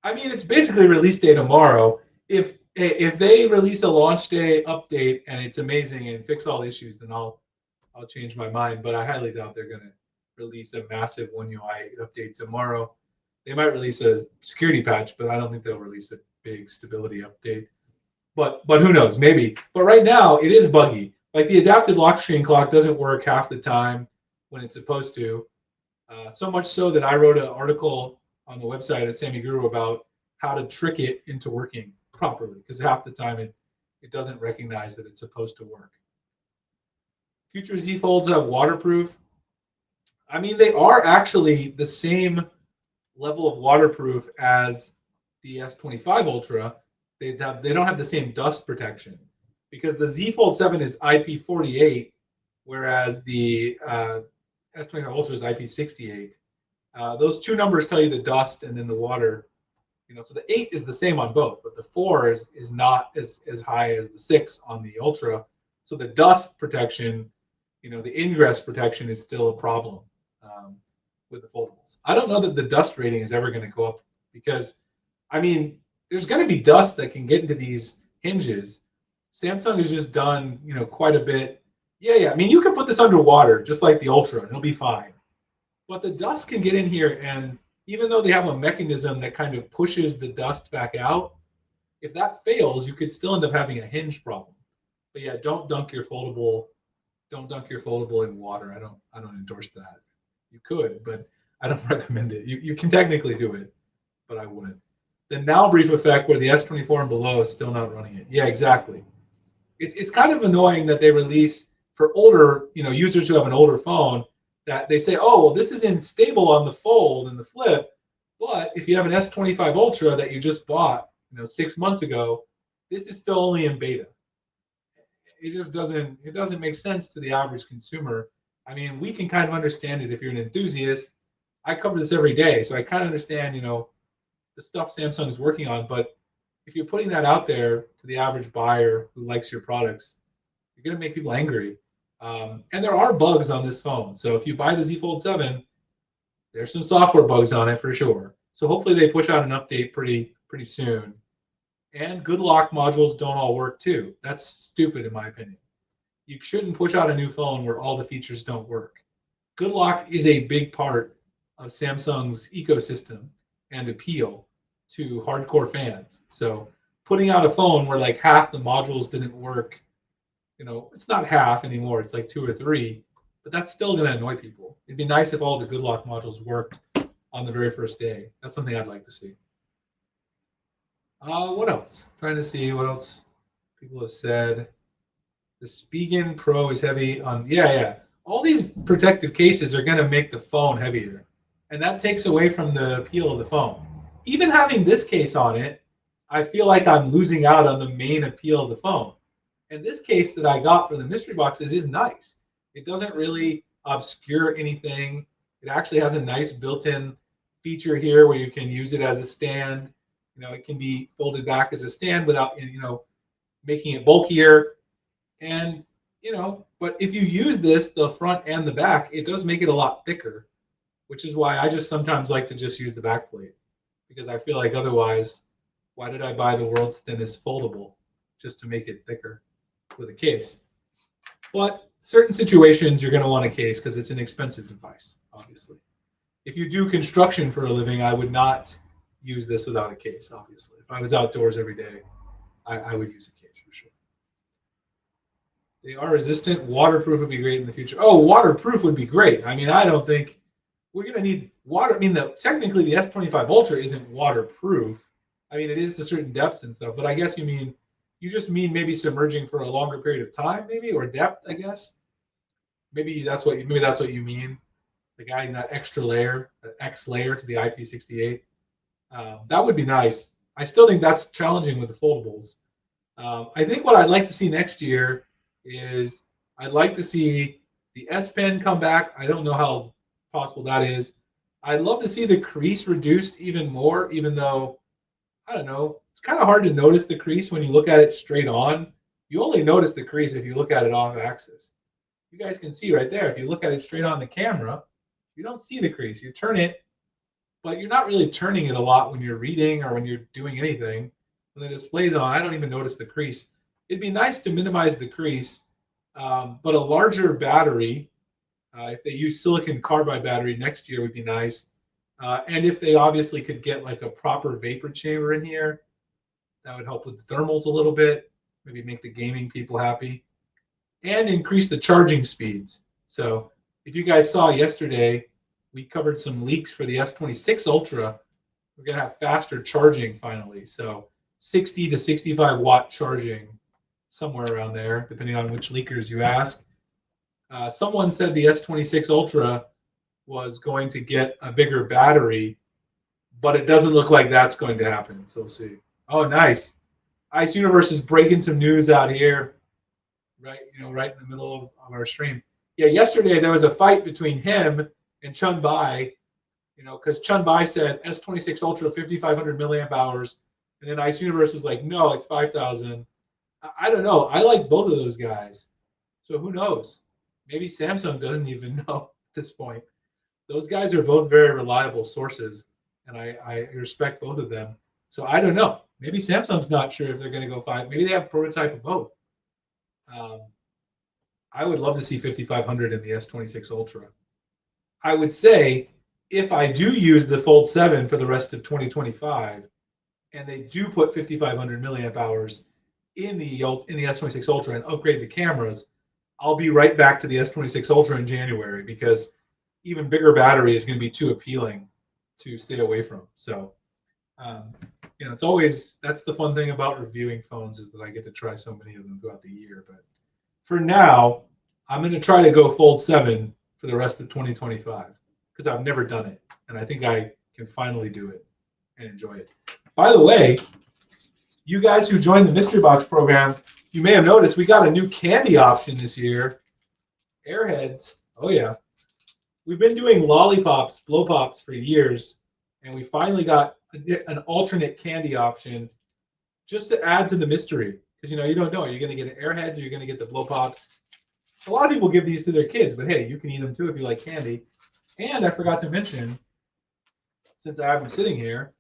I mean, it's basically release day tomorrow. If they release a launch day update and it's amazing and fix all the issues, then I'll change my mind. But I highly doubt they're going to release a massive One UI update tomorrow. They might release a security patch, but I don't think they'll release a big stability update. But who knows? Maybe. But right now it is buggy. Like the adaptive lock screen clock doesn't work half the time when it's supposed to. So much so that I wrote an article on the website at Sammy Guru about how to trick it into working properly, because half the time it doesn't recognize that it's supposed to work. Future Z Folds have waterproof. I mean, they are actually the same level of waterproof as the S25 Ultra. They don't have the same dust protection, because the Z Fold 7 is IP48, whereas the S25 Ultra is IP68. Those two numbers tell you the dust and then the water. So the 8 is the same on both, but the 4 is not as high as the 6 on the Ultra. So the dust protection the ingress protection is still a problem um, with the foldables. I don't know that the dust rating is ever going to go up because, I mean, there's going to be dust that can get into these hinges. Samsung has just done, quite a bit. Yeah. I mean, you can put this underwater just like the Ultra, and it'll be fine. But the dust can get in here, and even though they have a mechanism that kind of pushes the dust back out, if that fails, you could still end up having a hinge problem. But yeah, don't dunk your foldable in water. I don't endorse that. You could, but I don't recommend it. You can technically do it, but I wouldn't. The now brief effect where the S24 and below is still not running it. Yeah, exactly. It's kind of annoying that they release for older, users who have an older phone, that they say, oh, well, this is unstable on the fold and the flip, but if you have an S25 Ultra that you just bought, 6 months ago, this is still only in beta. It doesn't make sense to the average consumer. I mean, we can kind of understand it if you're an enthusiast. I cover this every day, so I kind of understand, the stuff Samsung is working on. But if you're putting that out there to the average buyer who likes your products, you're going to make people angry. And there are bugs on this phone. So if you buy the Z Fold 7, there's some software bugs on it for sure. So hopefully they push out an update pretty soon. And good lock modules don't all work too. That's stupid in my opinion. You shouldn't push out a new phone where all the features don't work. Good lock is a big part of Samsung's ecosystem and appeal to hardcore fans. So putting out a phone where like half the modules didn't work, it's not half anymore. It's like 2 or 3, but that's still going to annoy people. It'd be nice if all the good lock modules worked on the very first day. That's something I'd like to see. What else? Trying to see what else people have said. The Spigen Pro is heavy on, yeah. All these protective cases are going to make the phone heavier, and that takes away from the appeal of the phone. Even having this case on it, I feel like I'm losing out on the main appeal of the phone. And this case that I got for the mystery boxes is nice. It doesn't really obscure anything. It actually has a nice built-in feature here where you can use it as a stand. It can be folded back as a stand without, making it bulkier. And, but if you use this, the front and the back, it does make it a lot thicker, which is why I just sometimes like to just use the back plate, because I feel like otherwise, why did I buy the world's thinnest foldable just to make it thicker with a case? But certain situations, you're going to want a case because it's an expensive device, obviously. If you do construction for a living, I would not use this without a case, obviously. If I was outdoors every day, I would use a case for sure. They are resistant. Waterproof would be great in the future. Oh, waterproof would be great. I mean, I don't think we're going to need water. I mean, technically the S25 Ultra isn't waterproof. I mean, it is to certain depths and stuff, but I guess you just mean maybe submerging for a longer period of time, maybe, or depth, I guess. Maybe that's what you mean. Like adding that extra layer, that X layer to the IP68. That would be nice. I still think that's challenging with the foldables. I think what I'd like to see next year is I'd like to see the S Pen come back. I don't know how possible that is. I'd love to see the crease reduced even more, even though, I don't know, it's kind of hard to notice the crease when you look at it straight on. You only notice the crease if you look at it off axis. You guys can see right there, if you look at it straight on the camera, you don't see the crease. You turn it, but you're not really turning it a lot when you're reading or when you're doing anything. When the display's on, I don't even notice the crease. It'd be nice to minimize the crease, but a larger battery, if they use silicon carbide battery next year would be nice. And if they obviously could get like a proper vapor chamber in here, that would help with the thermals a little bit, maybe make the gaming people happy, and increase the charging speeds. So if you guys saw yesterday, we covered some leaks for the S26 Ultra. We're going to have faster charging finally. So 60 to 65 watt charging, somewhere around there, depending on which leakers you ask. Someone said the S26 Ultra was going to get a bigger battery, but it doesn't look like that's going to happen. So we'll see. Oh, nice. Ice Universe is breaking some news out here, right? Right in the middle of our stream. Yeah, yesterday there was a fight between him and Chun Bai, because Chun Bai said S26 Ultra 5,500 milliamp hours, and then Ice Universe was like, no, it's 5,000. I don't know. I like both of those guys, so who knows? Maybe Samsung doesn't even know at this point. Those guys are both very reliable sources, and I respect both of them. So I don't know. Maybe Samsung's not sure if they're going to go 5. Maybe they have a prototype of both. Um, I would love to see 5500 in the S26 Ultra. I would say if I do use the Fold 7 for the rest of 2025, and they do put 5500 milliamp hours in the S26 Ultra and upgrade the cameras, I'll be right back to the S26 Ultra in January because even bigger battery is going to be too appealing to stay away from. So, it's always, that's the fun thing about reviewing phones, is that I get to try so many of them throughout the year. But for now, I'm going to try to go Fold 7 for the rest of 2025 because I've never done it, and I think I can finally do it and enjoy it. By the way, you guys who joined the Mystery Box program, you may have noticed we got a new candy option this year. Airheads. Oh yeah. We've been doing lollipops, blow pops for years, and we finally got an alternate candy option just to add to the mystery. Because you don't know, are you going to get Airheads or you're going to get the blow pops? A lot of people give these to their kids, but hey, you can eat them too if you like candy. And I forgot to mention, since I have them sitting here,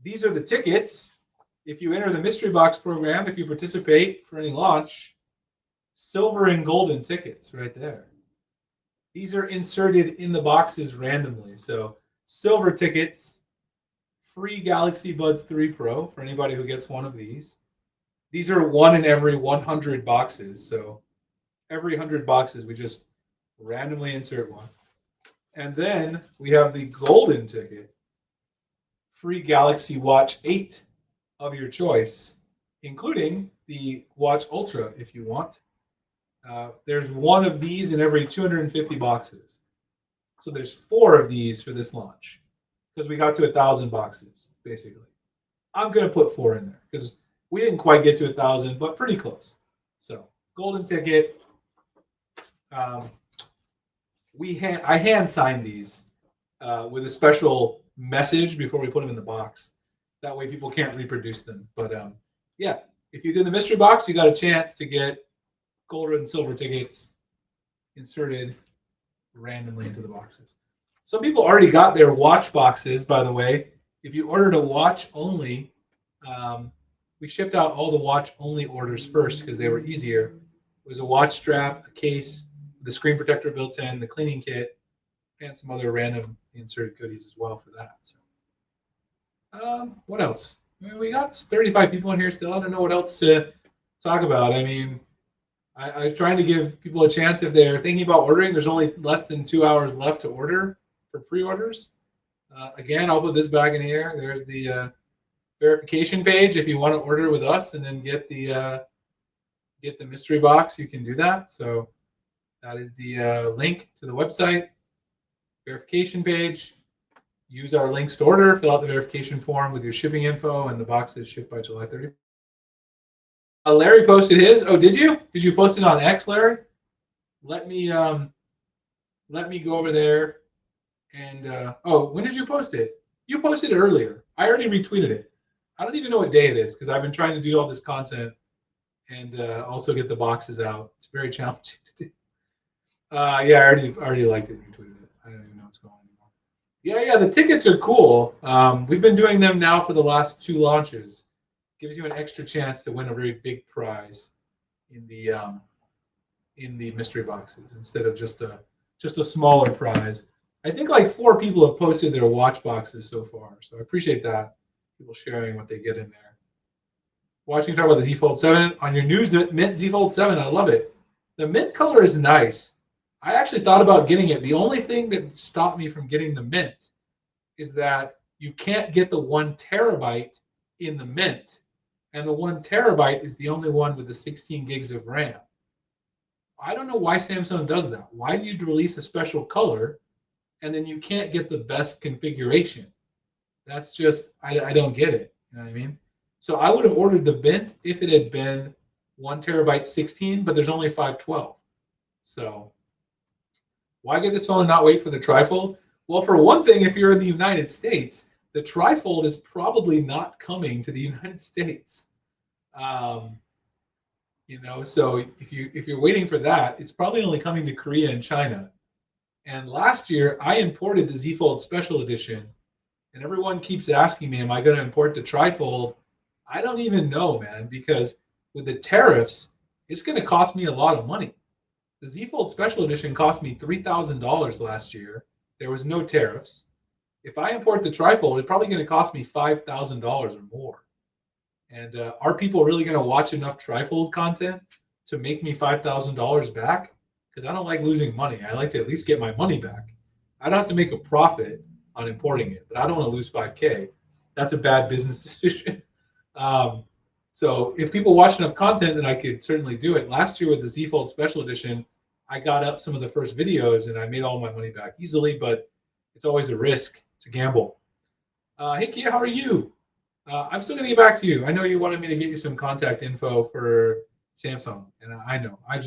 these are the tickets. If you enter the Mystery Box program, if you participate for any launch, silver and golden tickets right there. These are inserted in the boxes randomly. So silver tickets, free Galaxy Buds 3 Pro for anybody who gets one of these. These are one in every 100 boxes. So every 100 boxes, we just randomly insert one. And then we have the golden ticket, free Galaxy Watch 8 of your choice, including the Watch Ultra if you want. There's one of these in every 250 boxes. So there's 4 of these for this launch because we got to 1,000 boxes, basically. I'm going to put 4 in there because we didn't quite get to 1,000, but pretty close. So golden ticket. I hand signed these with a special message before we put them in the box. That way people can't reproduce them. But yeah, if you do the mystery box, you got a chance to get gold and silver tickets inserted randomly into the boxes. Some people already got their watch boxes, by the way. If you ordered a watch only, we shipped out all the watch only orders first because they were easier. It was a watch strap, a case, the screen protector built in, the cleaning kit, and some other random inserted goodies as well for that. So, what else? We got 35 people in here still. I don't know what else to talk about. I mean, I was trying to give people a chance if they're thinking about ordering. There's only less than 2 hours left to order for pre-orders. Again, I'll put this back in here. There's the verification page. If you want to order with us and then get the mystery box, you can do that. So that is the link to the website, verification page. Use our links to order, fill out the verification form with your shipping info, and the box is shipped by July 30th. Larry posted his. Oh, did you? Did you post it on X, Larry? Let me go over there. And when did you post it? You posted it earlier. I already retweeted it. I don't even know what day it is because I've been trying to do all this content and also get the boxes out. It's very challenging to do. Yeah, I already liked it and retweeted it. I don't even know what's going on anymore. Yeah, the tickets are cool. We've been doing them now for the last 2 launches. Gives you an extra chance to win a very big prize in the mystery boxes instead of just a smaller prize. I think like 4 people have posted their watch boxes so far, so I appreciate that. People sharing what they get in there. Watching you talk about the Z Fold 7 on your news mint Z Fold 7. I love it. The mint color is nice. I actually thought about getting it. The only thing that stopped me from getting the mint is that you can't get the 1 terabyte in the mint, and the 1 terabyte is the only one with the 16 gigs of RAM. I don't know why Samsung does that. Why do you release a special color and then you can't get the best configuration? That's just, I don't get it. You know what I mean? So I would have ordered the mint if it had been 1 terabyte 16, but there's only 512. So why get this phone and not wait for the trifold? Well, for one thing, if you're in the United States, the trifold is probably not coming to the United States. So if you're waiting for that, it's probably only coming to Korea and China. And last year I imported the Z Fold Special Edition, and everyone keeps asking me, am I going to import the trifold? I don't even know, man, because with the tariffs, it's going to cost me a lot of money. The Z Fold Special Edition cost me $3,000 last year. There was no tariffs. If I import the trifold, it's probably going to cost me $5,000 or more. And are people really going to watch enough trifold content to make me $5,000 back? Because I don't like losing money. I like to at least get my money back. I don't have to make a profit on importing it, but I don't want to lose 5K. That's a bad business decision. So if people watch enough content, then I could certainly do it. Last year with the Z Fold Special Edition, I got up some of the first videos and I made all my money back easily, but it's always a risk. It's a gamble. Hey, Kia, how are you? I'm still going to get back to you. I know you wanted me to get you some contact info for Samsung, and I know I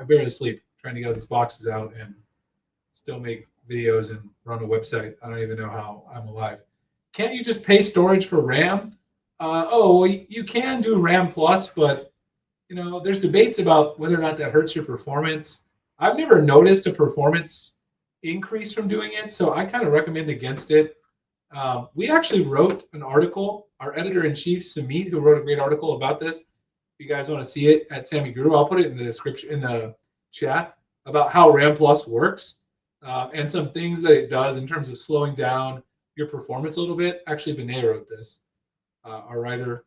barely sleep trying to get all these boxes out and still make videos and run a website. I don't even know how I'm alive. Can't you just pay storage for RAM? Well, you can do RAM Plus, but there's debates about whether or not that hurts your performance. I've never noticed a performance increase from doing it, so I kind of recommend against it. We actually wrote an article. Our editor-in-chief, Sumit, who wrote a great article about this. If you guys want to see it at Sammy Guru, I'll put it in the description, in the chat, about how RAM Plus works and some things that it does in terms of slowing down your performance a little bit. Actually, Vinay wrote this, our writer.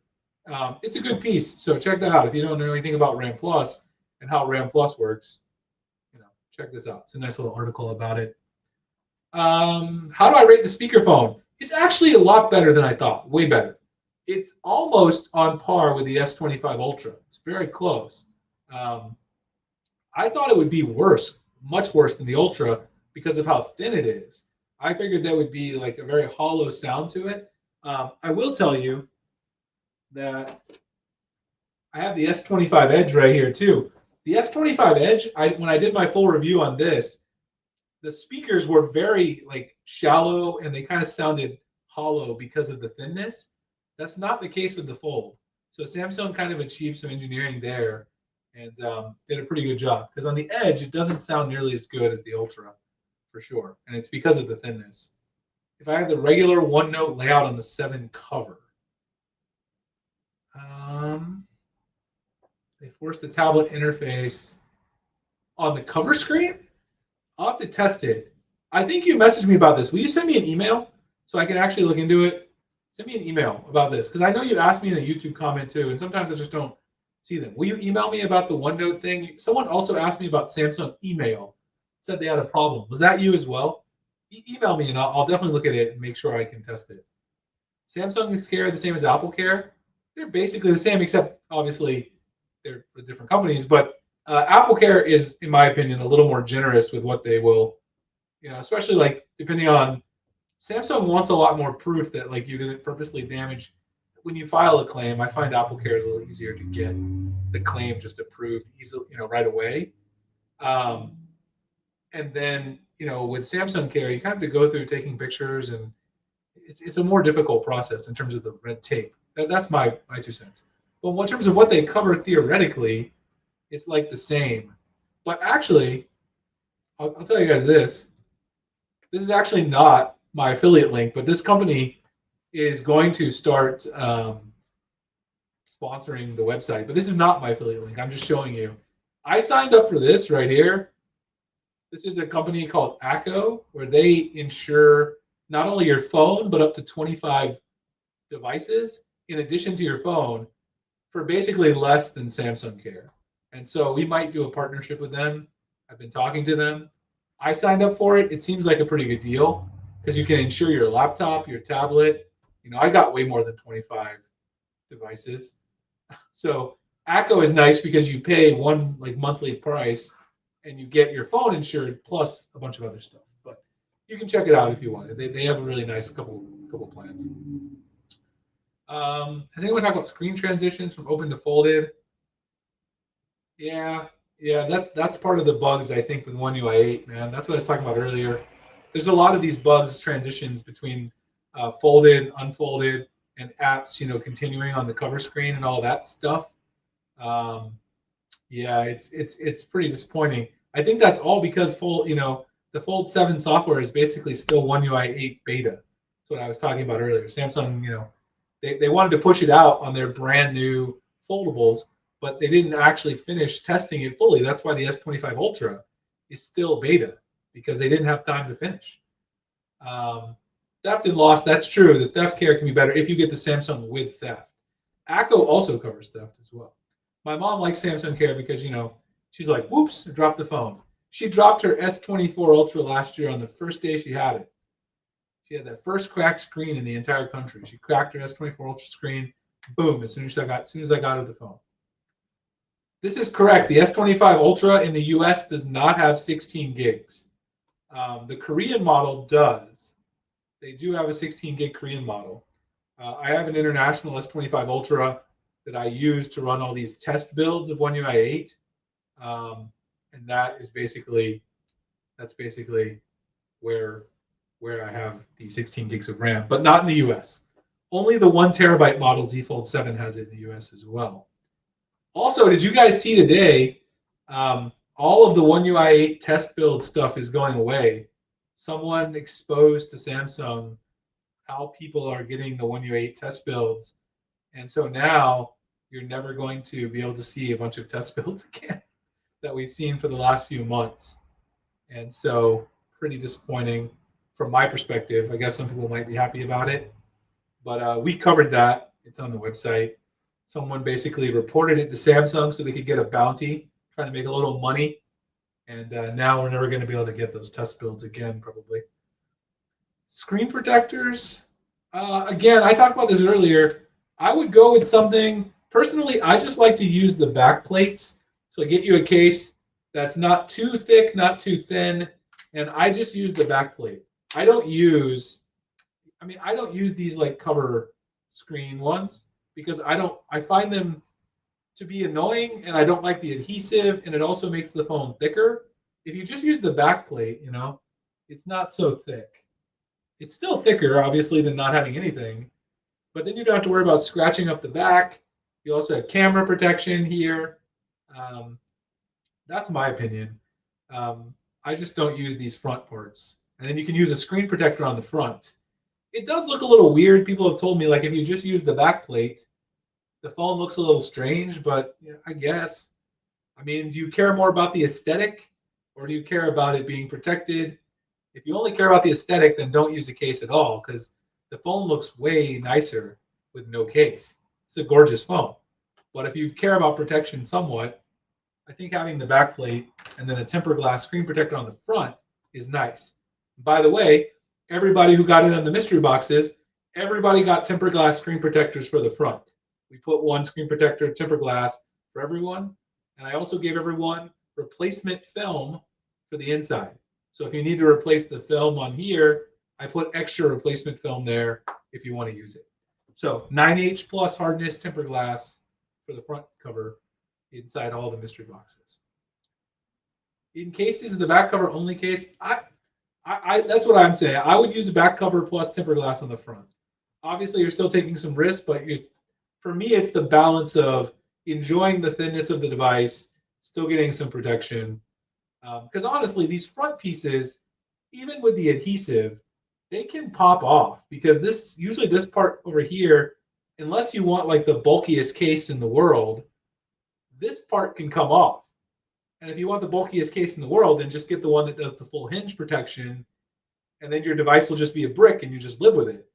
It's a good piece, so check that out. If you don't know anything about RAM Plus and how RAM Plus works, check this out. It's a nice little article about it. How do I rate the speakerphone? It's actually a lot better than I thought, way better. It's almost on par with the S25 Ultra. It's very close. I thought it would be worse, much worse than the Ultra because of how thin it is. I figured there would be like a very hollow sound to it. I will tell you that I have the S25 Edge right here too. The S25 Edge, when I did my full review on this, the speakers were very shallow and they kind of sounded hollow because of the thinness. That's not the case with the Fold. So Samsung kind of achieved some engineering there and did a pretty good job. Because on the Edge, it doesn't sound nearly as good as the Ultra, for sure. And it's because of the thinness. If I have the regular one-note layout on the 7 cover, they forced the tablet interface on the cover screen? I'll have to test it. I think you messaged me about this. Will you send me an email so I can actually look into it? Send me an email about this because I know you asked me in a YouTube comment too, and sometimes I just don't see them. Will you email me about the OneNote thing? Someone also asked me about Samsung email. Said they had a problem. Was that you as well? Email me and I'll definitely look at it and make sure I can test it. Samsung Care the same as Apple Care? They're basically the same, except obviously they're for different companies. But Apple Care is, in my opinion, a little more generous with what they will, especially depending on. Samsung wants a lot more proof that you didn't purposely damage. When you file a claim, I find Apple Care is a little easier to get the claim just approved easily, right away. And then, with Samsung Care, you kind of have to go through taking pictures, and it's a more difficult process in terms of the red tape. That's my 2 cents. But in terms of what they cover theoretically, it's the same. But actually, I'll tell you guys this. This is actually not my affiliate link, but this company is going to start sponsoring the website. But this is not my affiliate link. I'm just showing you. I signed up for this right here. This is a company called ACO, where they insure not only your phone, but up to 25 devices in addition to your phone for basically less than Samsung Care. And so we might do a partnership with them. I've been talking to them. I signed up for it. It seems like a pretty good deal because you can insure your laptop, your tablet. I got way more than 25 devices. So ACO is nice because you pay one monthly price and you get your phone insured plus a bunch of other stuff. But you can check it out if you want. They have a really nice couple plans. Has anyone talked about screen transitions from open to folded? Yeah, that's part of the bugs, I think, with One UI 8, man. That's what I was talking about earlier. There's a lot of these bugs, transitions between folded, unfolded, and apps, continuing on the cover screen and all that stuff. Yeah, it's pretty disappointing. I think that's all because the Fold 7 software is basically still One UI 8 beta. That's what I was talking about earlier. Samsung, they wanted to push it out on their brand new foldables, but they didn't actually finish testing it fully. That's why the S25 Ultra is still beta, because they didn't have time to finish. Theft and loss, that's true. The theft care can be better if you get the Samsung with theft. ACO also covers theft as well. My mom likes Samsung Care because, she's like, whoops, I dropped the phone. She dropped her S24 Ultra last year on the first day she had it. She had that first cracked screen in the entire country. She cracked her S24 Ultra screen, boom, as soon as I got her the phone. This is correct. The S25 Ultra in the US does not have 16 gigs. The Korean model does. They do have a 16 gig Korean model. I have an international S25 Ultra that I use to run all these test builds of One UI 8. And that's basically where I have the 16 gigs of RAM, but not in the US. Only the 1 terabyte model Z Fold 7 has it in the US as well. Also, did you guys see today, all of the One UI 8 test build stuff is going away. Someone exposed to Samsung how people are getting the One UI 8 test builds. And so now you're never going to be able to see a bunch of test builds again that we've seen for the last few months. And so pretty disappointing from my perspective. I guess some people might be happy about it, but we covered that. It's on the website. Someone basically reported it to Samsung so they could get a bounty, trying to make a little money. And now we're never going to be able to get those test builds again, probably. Screen protectors. Again, I talked about this earlier. I would go with something, personally, I just like to use the back plates. So get you a case that's not too thick, not too thin, and I just use the back plate. I don't use these like cover screen ones because I find them to be annoying, and I don't like the adhesive, and it also makes the phone thicker. If you just use the back plate, it's not so thick. It's still thicker, obviously, than not having anything, but then you don't have to worry about scratching up the back. You also have camera protection here. That's my opinion. I just don't use these front parts. And then you can use a screen protector on the front. It does look a little weird. People have told me, like, if you just use the back plate, the phone looks a little strange, but I guess. I mean, do you care more about the aesthetic, or do you care about it being protected? If you only care about the aesthetic, then don't use a case at all, because the phone looks way nicer with no case. It's a gorgeous phone. But if you care about protection somewhat, I think having the back plate and then a tempered glass screen protector on the front is nice. By the way, everybody who got it on the mystery boxes, everybody got tempered glass screen protectors for the front. We put one screen protector, tempered glass for everyone. And I also gave everyone replacement film for the inside. So if you need to replace the film on here, I put extra replacement film there if you want to use it. So 9H plus hardness tempered glass for the front cover inside all the mystery boxes. In cases, the back cover only case, I that's what I'm saying. I would use a back cover plus tempered glass on the front. Obviously, you're still taking some risks, but for me, it's the balance of enjoying the thinness of the device, still getting some protection. Because honestly, these front pieces, even with the adhesive, they can pop off, because usually this part over here, unless you want like the bulkiest case in the world, this part can come off. And if you want the bulkiest case in the world, then just get the one that does the full hinge protection, and then your device will just be a brick and you just live with it.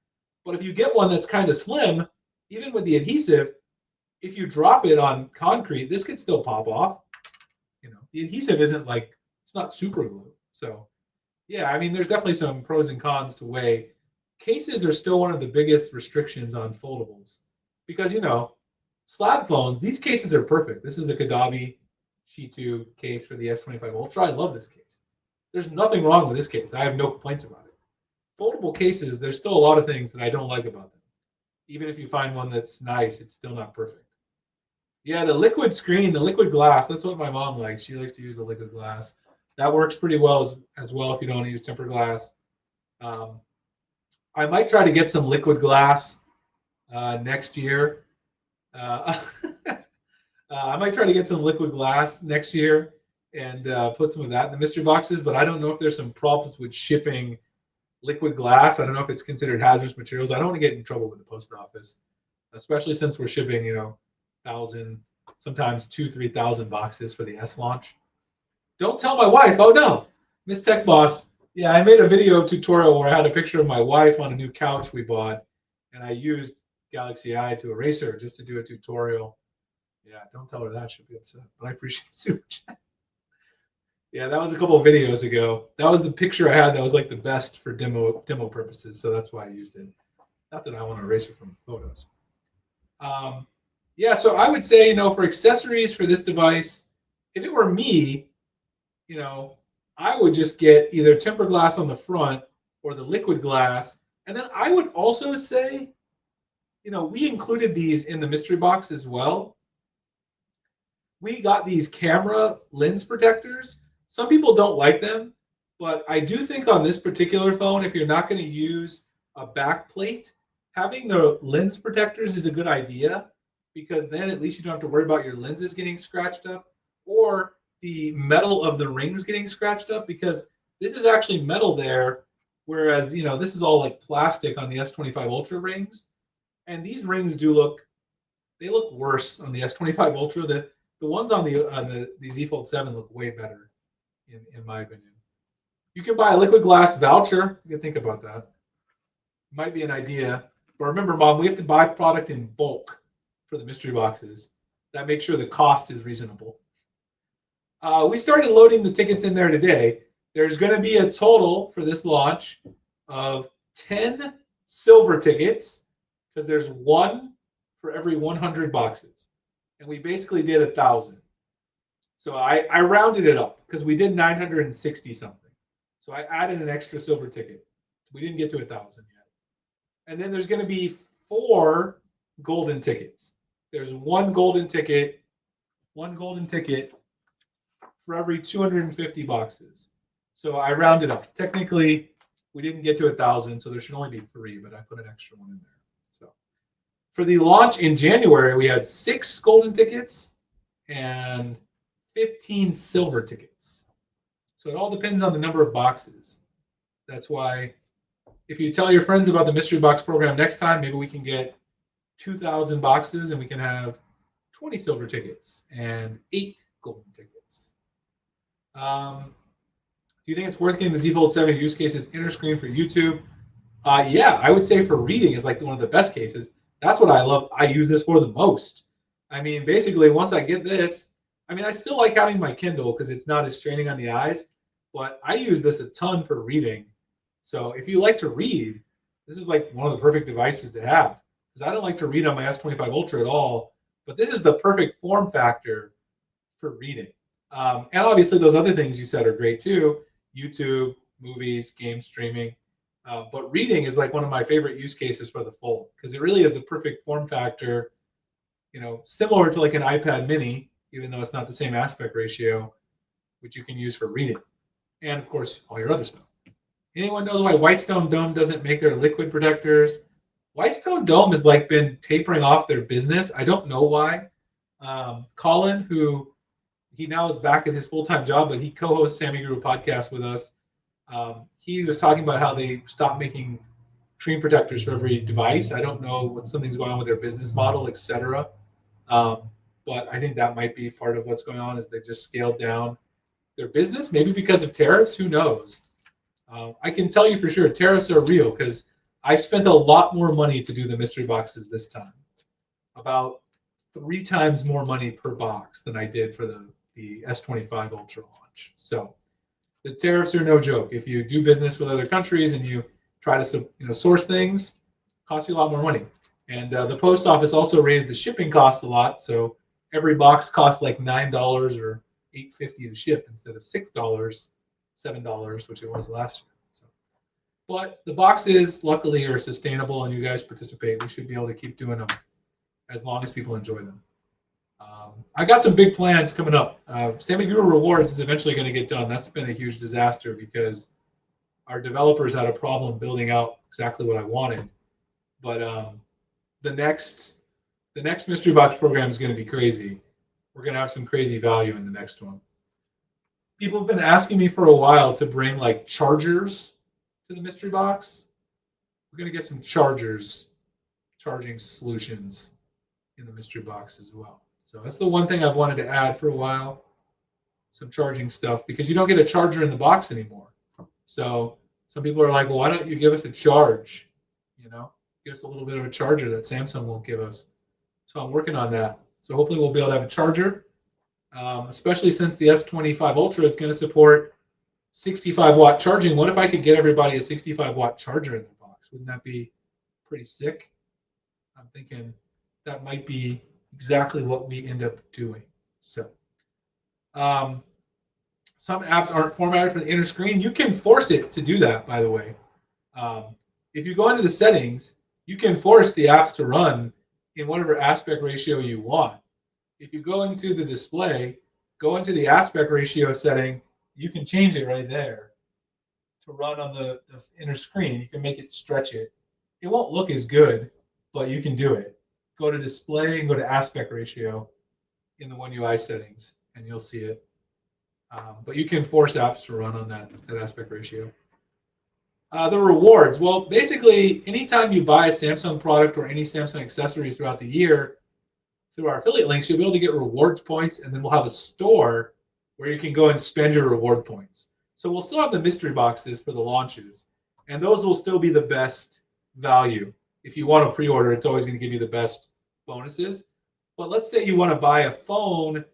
But if you get one that's kind of slim, even with the adhesive, if you drop it on concrete, this could still pop off. The adhesive isn't like, it's not super glue. So yeah, I mean, there's definitely some pros and cons to weigh. Cases are still one of the biggest restrictions on foldables because, slab phones, these cases are perfect. This is a Kadabi Shi2 case for the S25 Ultra. I love this case. There's nothing wrong with this case. I have no complaints about it. Foldable cases, there's still a lot of things that I don't like about them. Even if you find one that's nice, it's still not perfect. Yeah, the liquid screen, the liquid glass, that's what my mom likes. She likes to use the liquid glass. That works pretty well as well if you don't want to use tempered glass. I might try to get some liquid glass next year. I might try to get some liquid glass next year and put some of that in the mystery boxes, but I don't know if there's some problems with shipping liquid glass. I don't know if it's considered hazardous materials. I don't want to get in trouble with the post office, especially since we're shipping, 1,000, sometimes 3,000 boxes for the S launch. Don't tell my wife. Oh no, Miss Tech Boss. Yeah, I made a video tutorial where I had a picture of my wife on a new couch we bought, and I used Galaxy Eye to erase her just to do a tutorial. Yeah, don't tell her that. She'll be upset. But I appreciate the super chat. Yeah, that was a couple of videos ago. That was the picture I had that was like the best for demo purposes, so that's why I used it. Not that I want to erase it from the photos. Yeah, so I would say, for accessories for this device, if it were me, I would just get either tempered glass on the front or the liquid glass. And then I would also say, we included these in the mystery box as well. We got these camera lens protectors. Some people don't like them, but I do think on this particular phone, if you're not going to use a back plate, having the lens protectors is a good idea, because then at least you don't have to worry about your lenses getting scratched up or the metal of the rings getting scratched up, because this is actually metal there, whereas this is all like plastic on the S25 Ultra rings, and these rings they look worse on the S25 Ultra. The ones on the Z Fold 7 look way better, in my opinion. You can buy a liquid glass voucher. You can think about that. Might be an idea. But remember, Mom, we have to buy product in bulk for the mystery boxes. That makes sure the cost is reasonable. We started loading the tickets in there today. There's going to be a total for this launch of 10 silver tickets, because there's one for every 100 boxes. And we basically did 1,000. So I rounded it up because we did 960 something. So I added an extra silver ticket. We didn't get to 1,000 yet. And then there's going to be 4 golden tickets. There's one golden ticket for every 250 boxes. So I rounded up. Technically, we didn't get to 1,000, so there should only be 3, but I put an extra one in there. So for the launch in January, we had 6 golden tickets and 15 silver tickets. So it all depends on the number of boxes. That's why if you tell your friends about the mystery box program next time, maybe we can get 2,000 boxes and we can have 20 silver tickets and 8 golden tickets. Do you think it's worth getting the Z Fold 7 use cases inner screen for YouTube? Yeah, I would say for reading is like one of the best cases. That's what I love. I use this for the most. I mean, basically, once I get this, I still like having my Kindle because it's not as straining on the eyes, but I use this a ton for reading. So if you like to read, this is like one of the perfect devices to have, because I don't like to read on my S25 Ultra at all, but this is the perfect form factor for reading. And obviously those other things you said are great too, YouTube, movies, game streaming. But reading is like one of my favorite use cases for the Fold, because it really is the perfect form factor, similar to like an iPad mini, even though it's not the same aspect ratio, which you can use for reading. And of course, all your other stuff. Anyone knows why Whitestone Dome doesn't make their liquid protectors? Whitestone Dome has like been tapering off their business. I don't know why. Colin, who he now is back at his full-time job, but he co-hosts Sammy Guru podcast with us. He was talking about how they stopped making screen protectors for every device. I don't know what something's going on with their business model, etc. But I think that might be part of what's going on, is they just scaled down their business, maybe because of tariffs. Who knows? I can tell you for sure, tariffs are real, because I spent a lot more money to do the mystery boxes this time. About 3 times more money per box than I did for the S25 Ultra launch. So the tariffs are no joke. If you do business with other countries and you try to source things, it costs you a lot more money. And the post office also raised the shipping cost a lot. So every box costs like $9 or $8.50 to ship instead of $6, $7, which it was last year. So, but the boxes luckily are sustainable, and you guys participate. We should be able to keep doing them as long as people enjoy them. I got some big plans coming up. Sammy Guru Rewards is eventually going to get done. That's been a huge disaster because our developers had a problem building out exactly what I wanted. But the next mystery box program is going to be crazy. we're going to have some crazy value in the next one. People have been asking me for a while to bring like chargers to the mystery box. We're going to get some charging solutions in the mystery box as well. So that's the one thing I've wanted to add for a while, some charging stuff, because you don't get a charger in the box anymore. So some people are like, well, why don't you give us a charge? You know, give us a little bit of a charger that Samsung won't give us. So I'm working on that. So hopefully we'll be able to have a charger, especially since the S25 Ultra is going to support 65-watt charging. What if I could get everybody a 65-watt charger in their box? Wouldn't that be pretty sick? I'm thinking that might be exactly what we end up doing. So some apps aren't formatted for the inner screen. You can force it to do that, by the way. If you go into the settings, you can force the apps to run in whatever aspect ratio you want. If you go into the display, go into the aspect ratio setting, you can change it right there to run on the inner screen. You can make it stretch it. It won't look as good, but you can do it. Go to display and go to aspect ratio in the One UI settings, and you'll see it. But you can force apps to run on that aspect ratio. The rewards. Well, basically, anytime you buy a Samsung product or any Samsung accessories throughout the year, through our affiliate links, you'll be able to get rewards points, and then we'll have a store where you can go and spend your reward points. So we'll still have the mystery boxes for the launches, and those will still be the best value. If you want to pre-order, it's always going to give you the best bonuses. But let's say you want to buy a phone,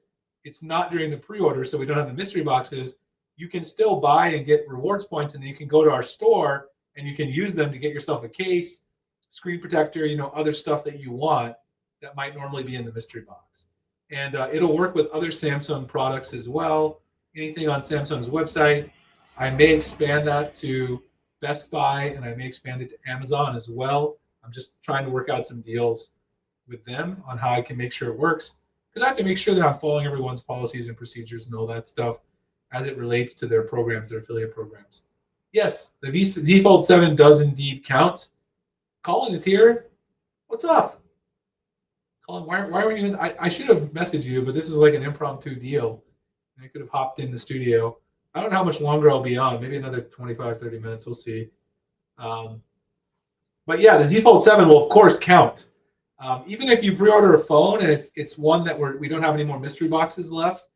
it's not during the pre-order, so we don't have the mystery boxes. You can still buy and get rewards points, and then you can go to our store and you can use them to get yourself a case, screen protector, other stuff that you want that might normally be in the mystery box. And it'll work with other Samsung products as well. Anything on Samsung's website. I may expand that to Best Buy, and I may expand it to Amazon as well. I'm just trying to work out some deals with them on how I can make sure it works, because I have to make sure that I'm following everyone's policies and procedures and all that stuff as it relates to their programs, their affiliate programs. Yes, the Z Fold 7 does indeed count. Colin is here. What's up? Colin, why were you in? I should have messaged you, but this is like an impromptu deal. I could have hopped in the studio. I don't know how much longer I'll be on. Maybe another 25, 30 minutes. We'll see. But yeah, the Z Fold 7 will, of course, count. Even if you pre-order a phone and it's one that we don't have any more mystery boxes left,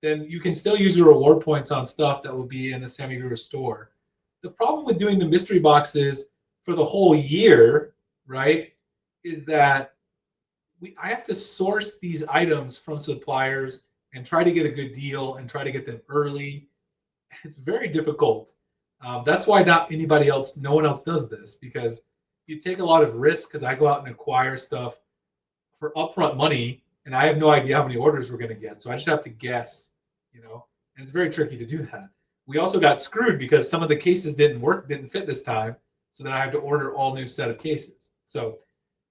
then you can still use your reward points on stuff that will be in the Sammy Guru store. The problem with doing the mystery boxes for the whole year, right, is that I have to source these items from suppliers and try to get a good deal and try to get them early. It's very difficult. That's why no one else does this, because you take a lot of risk, because I go out and acquire stuff for upfront money, and I have no idea how many orders we're going to get. So I just have to guess, and it's very tricky to do that. We also got screwed because some of the cases didn't fit this time. So then I have to order all new set of cases. So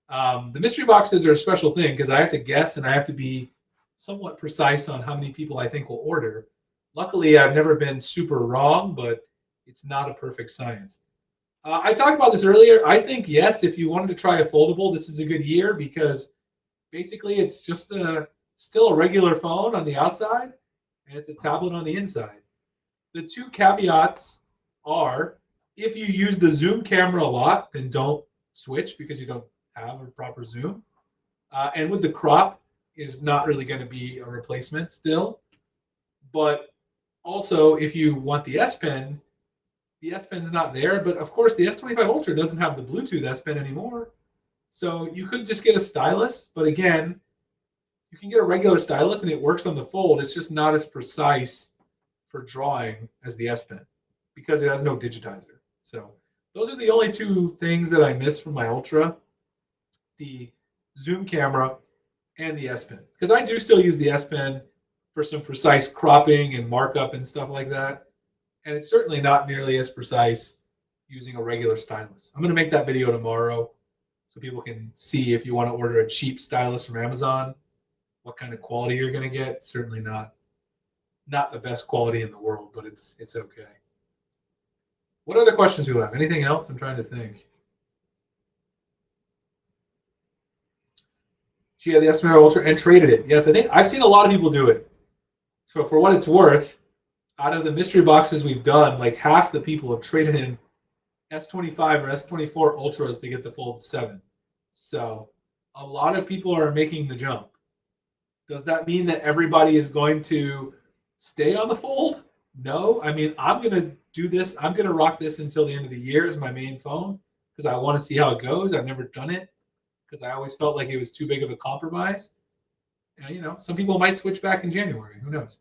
the mystery boxes are a special thing because I have to guess and I have to be somewhat precise on how many people I think will order. Luckily, I've never been super wrong, but it's not a perfect science. I talked about this earlier. I think, yes, if you wanted to try a foldable, this is a good year because basically it's just still a regular phone on the outside and it's a tablet on the inside. The two caveats are, if you use the zoom camera a lot, then don't switch because you don't have a proper zoom. And with the crop is not really going to be a replacement still. But also, if you want the S Pen is not there. But of course, the S25 Ultra doesn't have the Bluetooth S Pen anymore. So you could just get a stylus. But again, you can get a regular stylus and it works on the fold. It's just not as precise for drawing as the S Pen because it has no digitizer. So those are the only two things that I miss from my Ultra: the zoom camera and the S Pen. Because I do still use the S Pen for some precise cropping and markup and stuff like that. And it's certainly not nearly as precise using a regular stylus. I'm going to make that video tomorrow so people can see, if you want to order a cheap stylus from Amazon, what kind of quality you're going to get. Certainly not the best quality in the world, but it's okay. What other questions do you have? Anything else? I'm trying to think. She had the S25 Ultra and traded it. Yes, I think I've seen a lot of people do it. So for what it's worth, out of the mystery boxes we've done, like half the people have traded in S25 or S24 Ultras to get the Fold 7. So a lot of people are making the jump. Does that mean that everybody is going to stay on the Fold? No. I mean, I'm going to do this. I'm going to rock this until the end of the year as my main phone because I want to see how it goes. I've never done it because I always felt like it was too big of a compromise. And, you know, some people might switch back in January. Who knows?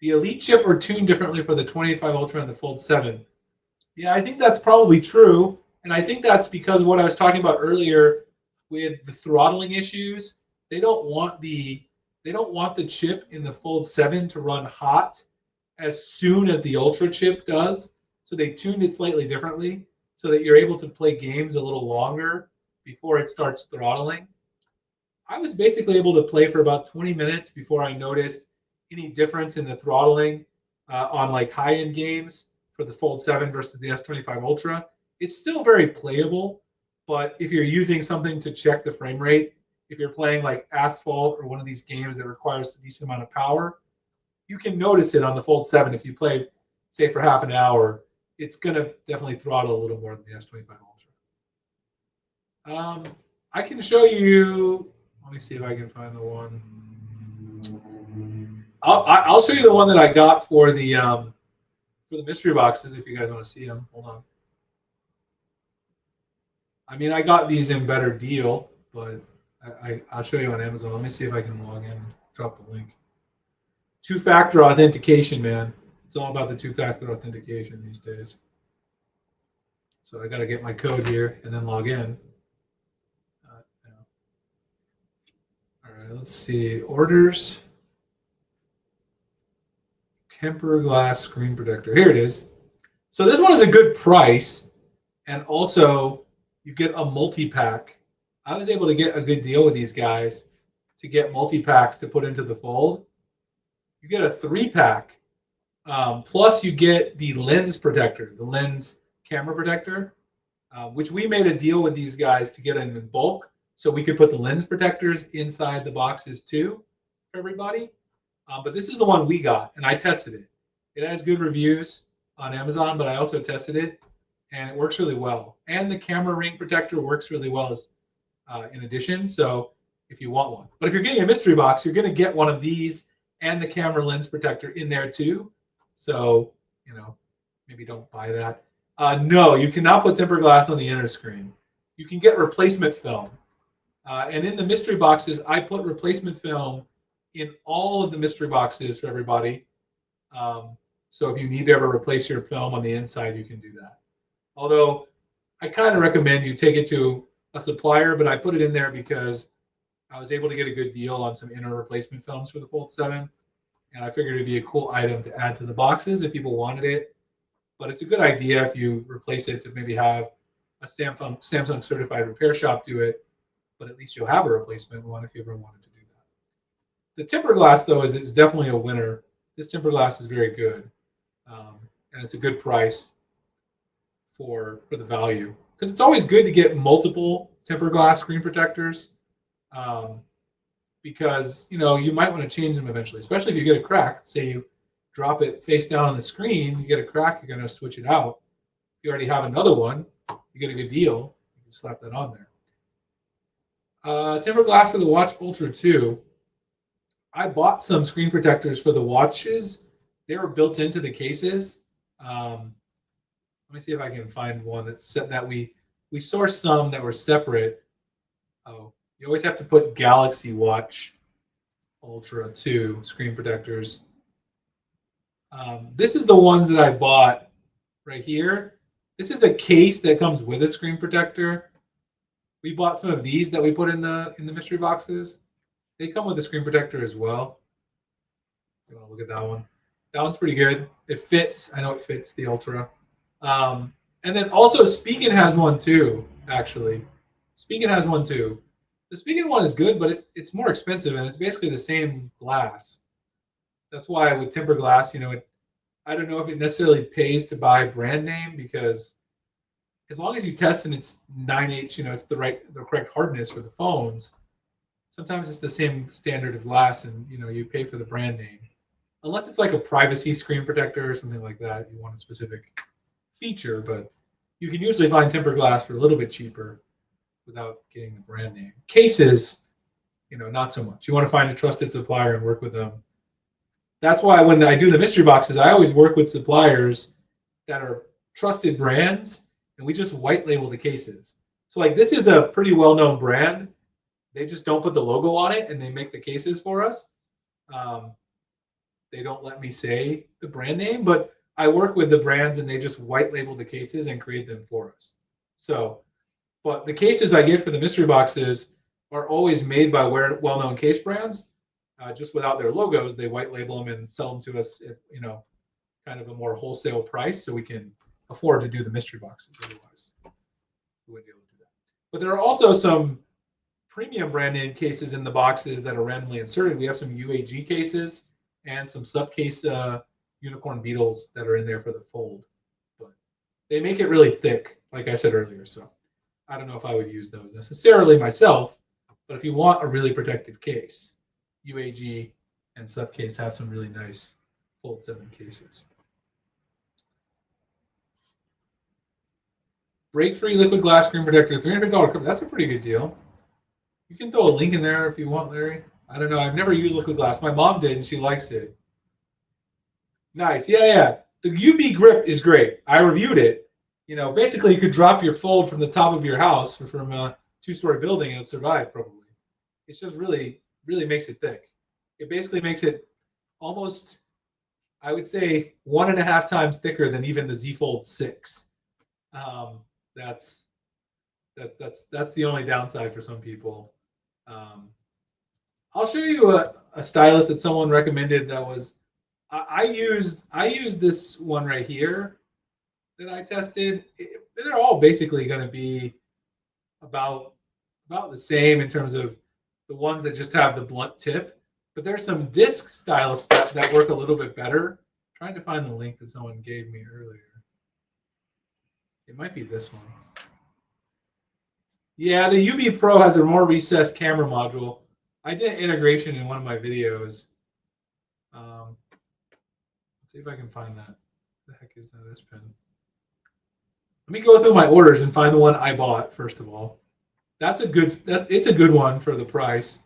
The Elite chip are tuned differently for the 25 Ultra and the Fold 7. Yeah, I think that's probably true. And I think that's because what I was talking about earlier with the throttling issues, they don't want the chip in the Fold 7 to run hot as soon as the Ultra chip does. So they tuned it slightly differently so that you're able to play games a little longer before it starts throttling. I was basically able to play for about 20 minutes before I noticed any difference in the throttling on like high-end games for the Fold 7 versus the S25 Ultra. It's still very playable, but if you're using something to check the frame rate, if you're playing like Asphalt or one of these games that requires a decent amount of power, you can notice it on the Fold 7. If you play, say, for half an hour, it's going to definitely throttle a little more than the S25 Ultra. I can show you. Let me see if I can find the one. I'll show you the one that I got for the mystery boxes if you guys want to see them. Hold on. I mean, I got these in better deal, but I'll show you on Amazon. Let me see if I can log in. Drop the link. Two-factor authentication, man. It's all about the two-factor authentication these days. So I got to get my code here and then log in. All right, let's see. Orders. Tempered glass screen protector. Here it is. So this one is a good price, and also you get a multi-pack. I was able to get a good deal with these guys to get multi-packs to put into the Fold. You get a 3-pack, plus you get the lens protector, the lens camera protector, which we made a deal with these guys to get them in bulk, so we could put the lens protectors inside the boxes too for everybody. But this is the one we got, and I tested it. It has good reviews on Amazon, but I also tested it, and it works really well. And the camera ring protector works really well as in addition, so if you want one. But if you're getting a mystery box, you're going to get one of these and the camera lens protector in there too. So, you know, maybe don't buy that. No, you cannot put tempered glass on the inner screen. You can get replacement film. And in the mystery boxes, I put replacement film in all of the mystery boxes for everybody. So if you need to ever replace your film on the inside, you can do that. Although I kind of recommend you take it to a supplier, but I put it in there because I was able to get a good deal on some inner replacement films for the Fold 7. And I figured it'd be a cool item to add to the boxes if people wanted it. But it's a good idea if you replace it to maybe have a Samsung certified repair shop do it, but at least you'll have a replacement one if you ever wanted to do that. The tempered glass, though, is definitely a winner. This tempered glass is very good, and it's a good price for the value. Because it's always good to get multiple tempered glass screen protectors, because you know you might want to change them eventually, especially if you get a crack. Say you drop it face down on the screen, you get a crack, you're going to switch it out. If you already have another one, you get a good deal. You can slap that on there. Tempered glass for the Watch Ultra 2. I bought some screen protectors for the watches. They were built into the cases. Let me see if I can find one that's set that we sourced some that were separate. Oh, you always have to put Galaxy Watch Ultra 2 screen protectors. This is the ones that I bought right here. This is a case that comes with a screen protector. We bought some of these that we put in the mystery boxes. They come with a screen protector as well. You want to look at that one? That one's pretty good. It fits. I know it fits the Ultra. And then also Spigen has one too. Actually, Spigen has one too. The Spigen one is good, but it's more expensive and it's basically the same glass. That's why with tempered glass, you know, I don't know if it necessarily pays to buy brand name because as long as you test and it's 9H, you know, it's the correct hardness for the phones, sometimes it's the same standard of glass, and you pay for the brand name, unless it's like a privacy screen protector or something like that. You want a specific feature, but you can usually find tempered glass for a little bit cheaper without getting the brand name. Cases, not so much. You want to find a trusted supplier and work with them. That's why when I do the mystery boxes, I always work with suppliers that are trusted brands, and we just white label the cases. So like this is a pretty well-known brand. They just don't put the logo on it, and they make the cases for us. They don't let me say the brand name, but I work with the brands, and they just white label the cases and create them for us. So, but the cases I get for the mystery boxes are always made by well-known case brands. Just without their logos, they white label them and sell them to us at kind of a more wholesale price, so we can afford to do the mystery boxes. Otherwise, we wouldn't be able to do that. But there are also some premium brand name cases in the boxes that are randomly inserted. We have some UAG cases and some subcase unicorn beetles that are in there for the fold, but they make it really thick, like I said earlier. So I don't know if I would use those necessarily myself, but if you want a really protective case, UAG and subcase have some really nice fold 7 cases. Break-free liquid glass screen protector, $300 cover. That's a pretty good deal. You can throw a link in there if you want, Larry. I don't know. I've never used liquid glass. My mom did, and she likes it. Nice. Yeah. The UB grip is great. I reviewed it. Basically, you could drop your fold from the top of your house or from a 2-story building, and it'll survive probably. It's just really, really makes it thick. It basically makes it almost, I would say, 1.5 times thicker than even the Z Fold 6. That's the only downside for some people. I'll show you a stylus that someone recommended that was I used this one right here that I tested. They're all basically going to be about the same in terms of the ones that just have the blunt tip, but there's some disc stylus that work a little bit better. I'm trying to find the link that someone gave me earlier. It might be this one. Yeah, the UB Pro has a more recessed camera module. I did integration in one of my videos. Let's see if I can find that. The heck is that S Pen? Let me go through my orders and find the one I bought first of all. It's a good one for the price.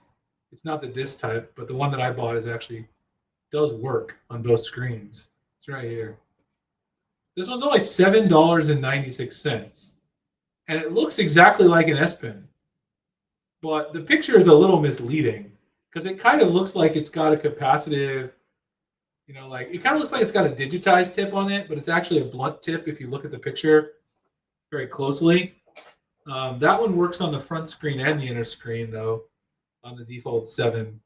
It's not the disc type, but the one that I bought does work on both screens. It's right here. This one's only $7.96, and it looks exactly like an S Pen, but the picture is a little misleading because it kind of looks like it's got a capacitive, like it kind of looks like it's got a digitized tip on it, but it's actually a blunt tip if you look at the picture very closely. That one works on the front screen and the inner screen, though, on the Z Fold 7.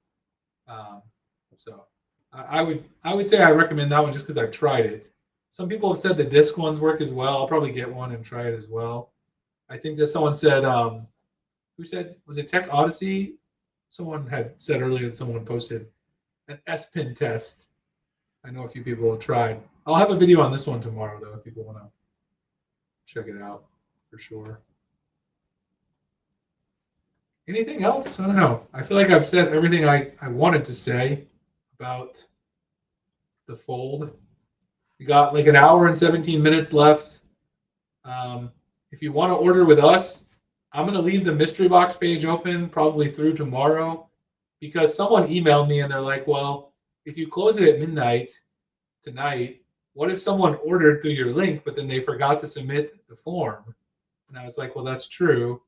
So I would say I recommend that one just because I've tried it. Some people have said the disc ones work as well. I'll probably get one and try it as well. I think that someone said, who said, was it Tech Odyssey? Someone had said earlier that someone posted an S Pen test. I know a few people have tried. I'll have a video on this one tomorrow, though, if people want to check it out for sure. Anything else? I don't know. I feel like I've said everything I wanted to say about the fold. We got like an hour and 17 minutes left. If you want to order with us, I'm going to leave the mystery box page open probably through tomorrow because someone emailed me and they're like, well, if you close it at midnight tonight, what if someone ordered through your link, but then they forgot to submit the form? And I was like, well, that's true.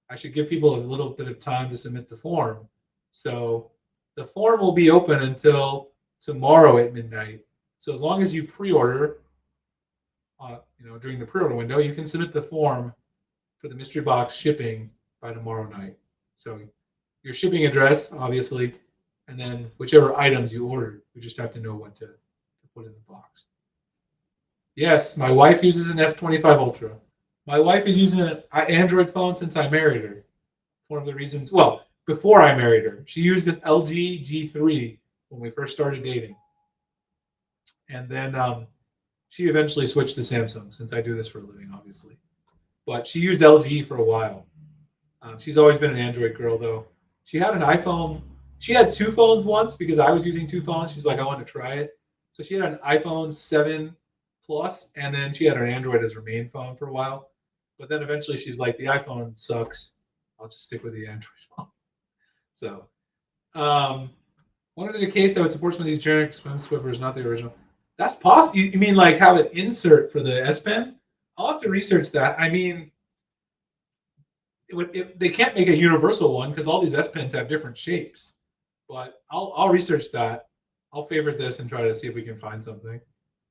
I should give people a little bit of time to submit the form. So the form will be open until tomorrow at midnight. So as long as you pre-order, during the pre-order window, you can submit the form for the mystery box shipping by tomorrow night. So your shipping address, obviously, and then whichever items you ordered, we just have to know what to put in the box. Yes, my wife uses an S25 Ultra. My wife is using an Android phone since I married her. It's one of the reasons, well, before I married her. She used an LG G3 when we first started dating. And then she eventually switched to Samsung since I do this for a living, obviously. But she used LG for a while. She's always been an Android girl, though. She had an iPhone. She had two phones once because I was using two phones. She's like, I want to try it. So she had an iPhone 7 Plus, and then she had her Android as her main phone for a while. But then eventually she's like, the iPhone sucks. I'll just stick with the Android phone. So, one of the case that would support some of these generic spin swippers, not the original. That's possible. You mean like have an insert for the S Pen? I'll have to research that. I mean, they can't make a universal one because all these S Pens have different shapes. But I'll research that. I'll favorite this and try to see if we can find something.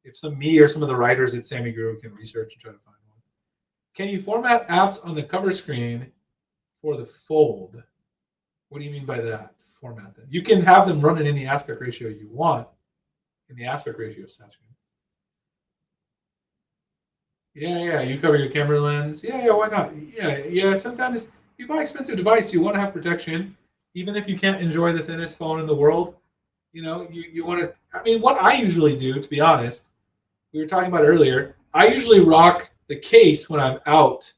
If me or some of the writers at Sammy Guru can research and try to find one. Can you format apps on the cover screen for the fold? What do you mean by that? Format them. You can have them run in any aspect ratio you want in the aspect ratio stat screen. Yeah, you cover your camera lens. Yeah, why not? Yeah. Sometimes if you buy an expensive device, you want to have protection, even if you can't enjoy the thinnest phone in the world. You want to. I mean, what I usually do, to be honest, we were talking about earlier. I usually rock the case when I'm out,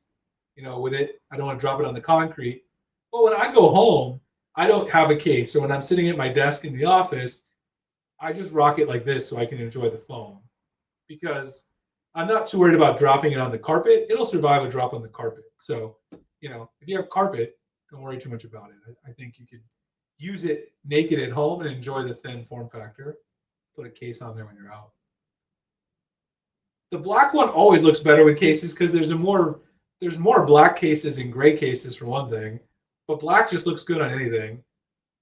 with it. I don't want to drop it on the concrete. But when I go home, I don't have a case. So when I'm sitting at my desk in the office, I just rock it like this so I can enjoy the phone. Because I'm not too worried about dropping it on the carpet. It'll survive a drop on the carpet. So, if you have carpet, don't worry too much about it. I think you could use it naked at home and enjoy the thin form factor. Put a case on there when you're out. The black one always looks better with cases because there's more black cases and gray cases for one thing, but black just looks good on anything.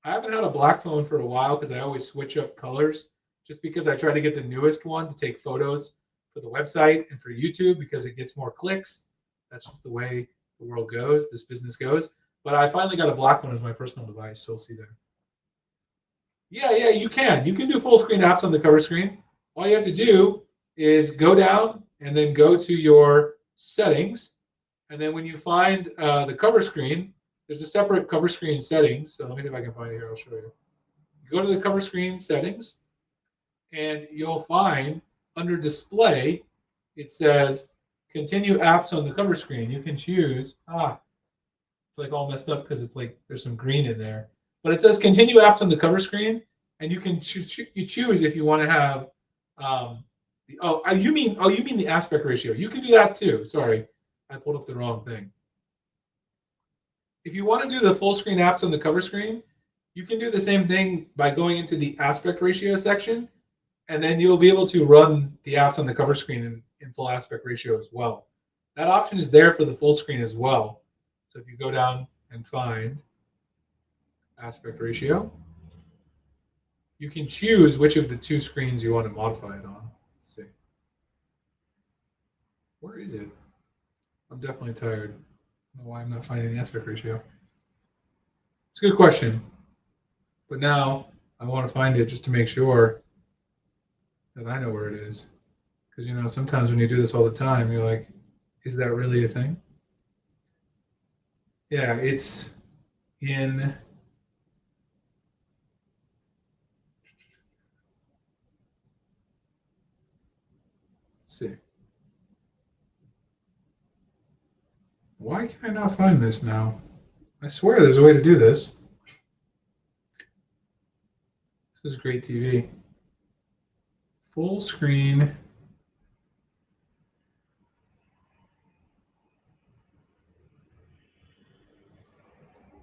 I haven't had a black phone for a while because I always switch up colors just because I try to get the newest one to take photos for the website and for YouTube because it gets more clicks. That's just the way the world goes, this business goes. But I finally got a black one as my personal device, so we'll see there. Yeah, you can. You can do full screen apps on the cover screen. All you have to do is go down and then go to your settings. And then when you find the cover screen, there's a separate cover screen settings. So let me see if I can find it here. I'll show you. You go to the cover screen settings, and you'll find under display, it says continue apps on the cover screen. You can choose. It's like all messed up because it's like there's some green in there. But it says continue apps on the cover screen, and you can you choose if you want to have. You mean the aspect ratio? You can do that too. Sorry, I pulled up the wrong thing. If you want to do the full screen apps on the cover screen, you can do the same thing by going into the aspect ratio section, and then you'll be able to run the apps on the cover screen in full aspect ratio as well. That option is there for the full screen as well. So if you go down and find aspect ratio, you can choose which of the two screens you want to modify it on. Let's see. Where is it? I'm definitely tired. I don't know why I'm not finding the aspect ratio. It's a good question. But now I want to find it just to make sure that I know where it is. Because, sometimes when you do this all the time, you're like, is that really a thing? Yeah, it's in. Let's see. Why can I not find this now? I swear there's a way to do this. This is great TV. Full screen.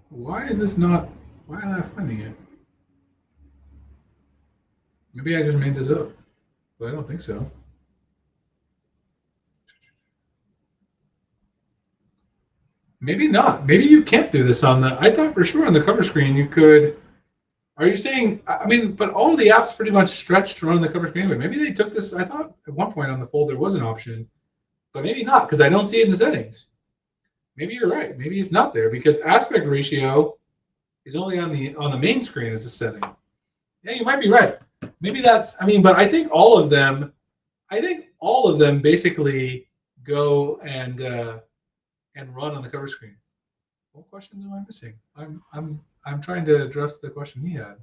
Why is this not? Why am I not finding it? Maybe I just made this up, but I don't think so. Maybe not. Maybe you can't do this on the. I thought for sure on the cover screen you could. Are you saying? I mean, but all the apps pretty much stretched to run on the cover screen. But maybe they took this. I thought at one point on the fold there was an option, but maybe not because I don't see it in the settings. Maybe you're right. Maybe it's not there because aspect ratio is only on the main screen as a setting. Yeah, you might be right. Maybe that's. I mean, but I think all of them. I think all of them basically go and run on the cover screen. What questions am I missing? I'm trying to address the question he had.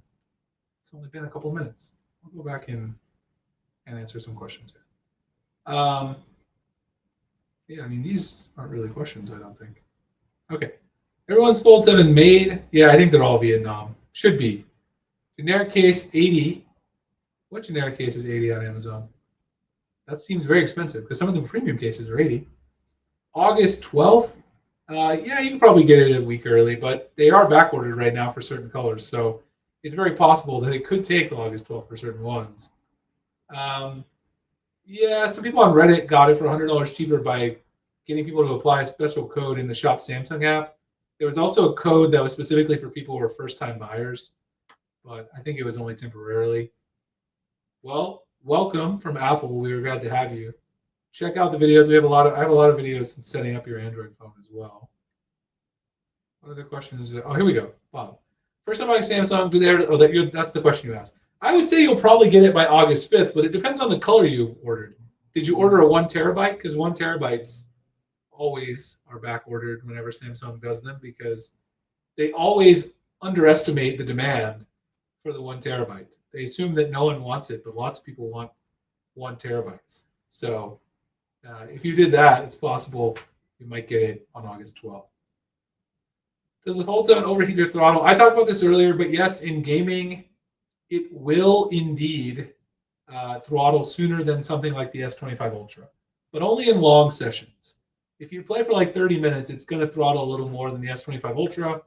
It's only been a couple of minutes. I'll go back in and answer some questions here. Yeah, I mean these aren't really questions, I don't think. Okay. Everyone's Fold 7 made. Yeah, I think they're all Vietnam. Should be. Generic case 80. What generic case is 80 on Amazon? That seems very expensive because some of the premium cases are 80. August 12th. Yeah, you can probably get it a week early, but they are back ordered right now for certain colors. So it's very possible that it could take August 12th for certain ones. Um, yeah, some people on Reddit got it for $100 cheaper by getting people to apply a special code in the Shop Samsung app. There was also a code that was specifically for people who were first-time buyers, but I think it was only temporarily. Well, welcome from Apple. We were glad to have you. Check out the videos. I have a lot of videos in setting up your Android phone as well. What other questions? Oh, here we go. Bob. First time buying Samsung, that's the question you asked. I would say you'll probably get it by August 5th, but it depends on the color you ordered. Did you order a 1 terabyte? Because 1 terabytes always are back ordered whenever Samsung does them because they always underestimate the demand for the 1 terabyte. They assume that no one wants it, but lots of people want 1 terabytes. So if you did that, it's possible you might get it on August 12th. Does the Fold 7 overheat your throttle? I talked about this earlier, but yes, in gaming, it will indeed throttle sooner than something like the S25 Ultra, but only in long sessions. If you play for like 30 minutes, it's going to throttle a little more than the S25 Ultra.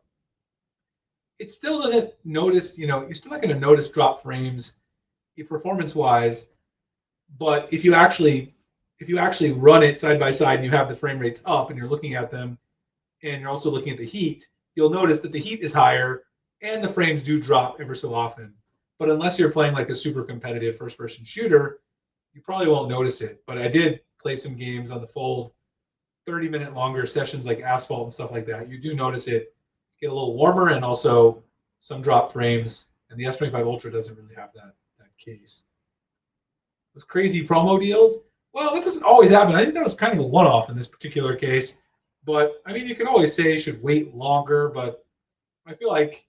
It still doesn't notice, you're still not going to notice drop frames performance-wise, but if you actually run it side by side and you have the frame rates up and you're looking at them and you're also looking at the heat, you'll notice that the heat is higher and the frames do drop ever so often. But unless you're playing like a super competitive first-person shooter, you probably won't notice it. But I did play some games on the Fold, 30-minute longer sessions like Asphalt and stuff like that. You do notice it get a little warmer and also some drop frames. And the S25 Ultra doesn't really have that case. Those crazy promo deals, well, that doesn't always happen. I think that was kind of a one-off in this particular case. But I mean, you can always say you should wait longer. But I feel like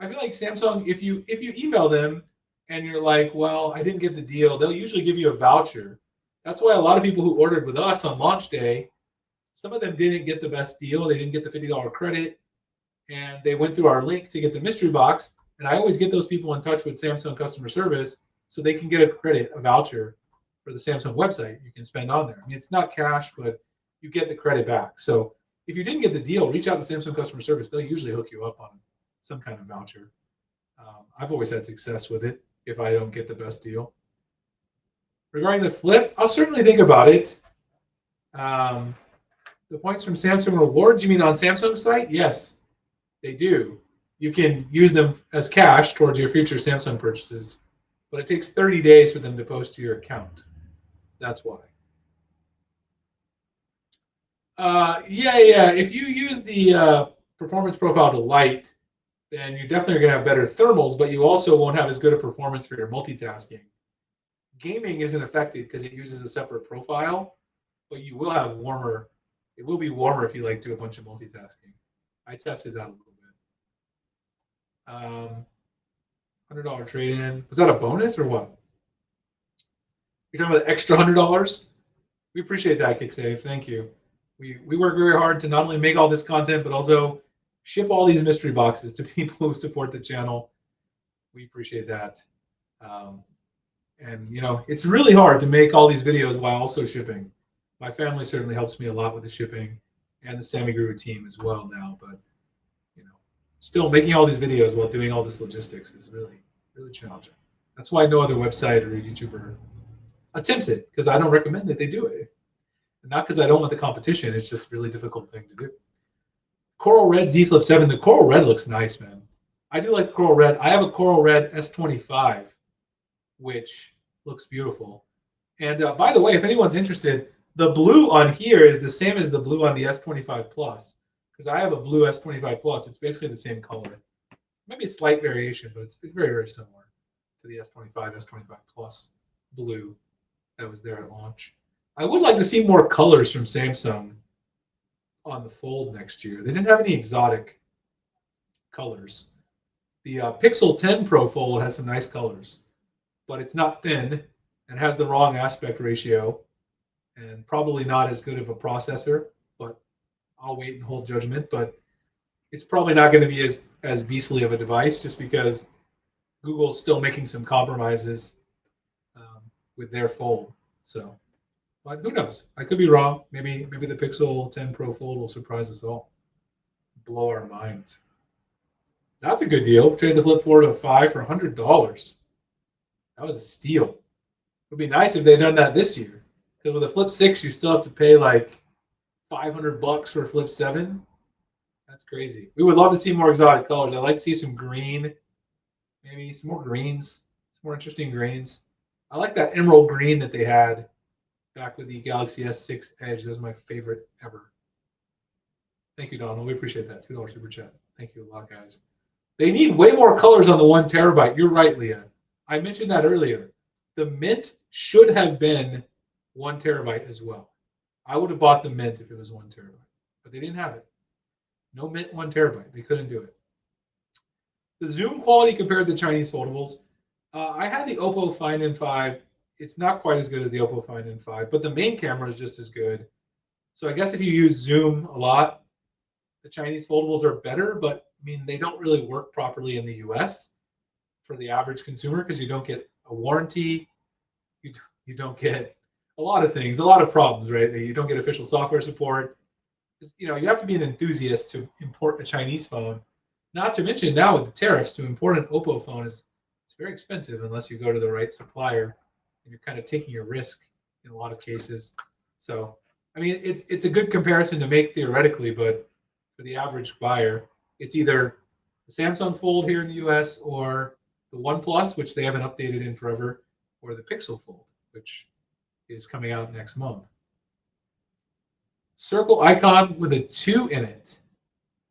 Samsung, if you email them and you're like, well, I didn't get the deal, they'll usually give you a voucher. That's why a lot of people who ordered with us on launch day, some of them didn't get the best deal. They didn't get the $50 credit, and they went through our link to get the mystery box. And I always get those people in touch with Samsung customer service so they can get a voucher for the Samsung website you can spend on there. I mean, it's not cash, but you get the credit back. So if you didn't get the deal, reach out to Samsung customer service. They'll usually hook you up on some kind of voucher. I've always had success with it if I don't get the best deal. Regarding the Flip, I'll certainly think about it. The points from Samsung Rewards, you mean on Samsung's site? Yes, they do. You can use them as cash towards your future Samsung purchases, but it takes 30 days for them to post to your account. That's why. Yeah. If you use the performance profile to light, then you definitely are going to have better thermals, but you also won't have as good a performance for your multitasking. Gaming isn't affected because it uses a separate profile, but you will have warmer. It will be warmer if you like do a bunch of multitasking. I tested that a little bit. $100 trade-in. Was that a bonus or what? You're talking about the extra $100? We appreciate that, Kicksave. Thank you. We work very hard to not only make all this content, but also ship all these mystery boxes to people who support the channel. We appreciate that. And it's really hard to make all these videos while also shipping. My family certainly helps me a lot with the shipping, and the Sammy Guru team as well now. But still making all these videos while doing all this logistics is really, really challenging. That's why no other website or YouTuber attempts it, because I don't recommend that they do it. And not because I don't want the competition, it's just a really difficult thing to do. Coral Red Z Flip 7. The Coral Red looks nice, man. I do like the Coral Red. I have a Coral Red S25, which looks beautiful. And by the way, if anyone's interested, the blue on here is the same as the blue on the S25 Plus, because I have a blue S25 Plus. It's basically the same color. Maybe a slight variation, but it's very, very similar to the S25, S25 Plus blue that was there at launch. I would like to see more colors from Samsung on the Fold next year. They didn't have any exotic colors. The Pixel 10 Pro Fold has some nice colors, but it's not thin and has the wrong aspect ratio and probably not as good of a processor, but I'll wait and hold judgment. But it's probably not going to be as beastly of a device, just because Google's still making some compromises um, with their Fold. So, but who knows? I could be wrong. Maybe the Pixel 10 Pro Fold will surprise us all, blow our minds. That's a good deal. Trade the Flip 4 to a 5 for $100. That was a steal. It would be nice if they'd done that this year, because with a Flip 6, you still have to pay like $500 for a Flip 7. That's crazy. We would love to see more exotic colors. I'd like to see some green, maybe some more greens, some more interesting greens. I like that emerald green that they had back with the Galaxy S6 Edge. That's my favorite ever. Thank you, Donald. We appreciate that. $2 super chat. Thank you a lot, guys. They need way more colors on the 1 terabyte. You're right, Leah. I mentioned that earlier. The Mint should have been 1 terabyte as well. I would have bought the Mint if it was 1 terabyte, but they didn't have it. No Mint 1 terabyte. They couldn't do it. The zoom quality compared to the Chinese foldables. I had the Oppo Find N5. It's not quite as good as the Oppo Find N5, but the main camera is just as good. So I guess if you use zoom a lot, the Chinese foldables are better, but I mean, they don't really work properly in the US for the average consumer, because you don't get a warranty. You don't get a lot of things, a lot of problems, right? You don't get official software support. You know, you have to be an enthusiast to import a Chinese phone. Not to mention now with the tariffs, to import an Oppo phone it's very expensive unless you go to the right supplier, and you're kind of taking a risk in a lot of cases. So, I mean, it's a good comparison to make theoretically, but for the average buyer, it's either the Samsung Fold here in the US, or the OnePlus, which they haven't updated in forever, or the Pixel Fold, which is coming out next month. Circle icon with a 2 in it.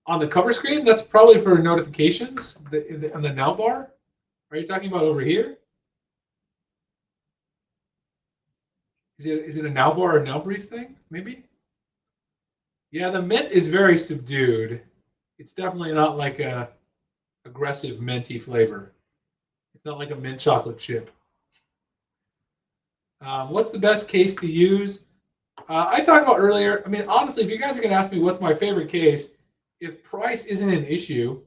On the cover screen, that's probably for notifications on the now bar. Are you talking about over here? Is it a now bar or now brief thing? Maybe? Yeah, the mint is very subdued. It's definitely not like a aggressive minty flavor. It's not like a mint chocolate chip. What's the best case to use? I talked about earlier. I mean, honestly, if you guys are going to ask me what's my favorite case, if price isn't an issue,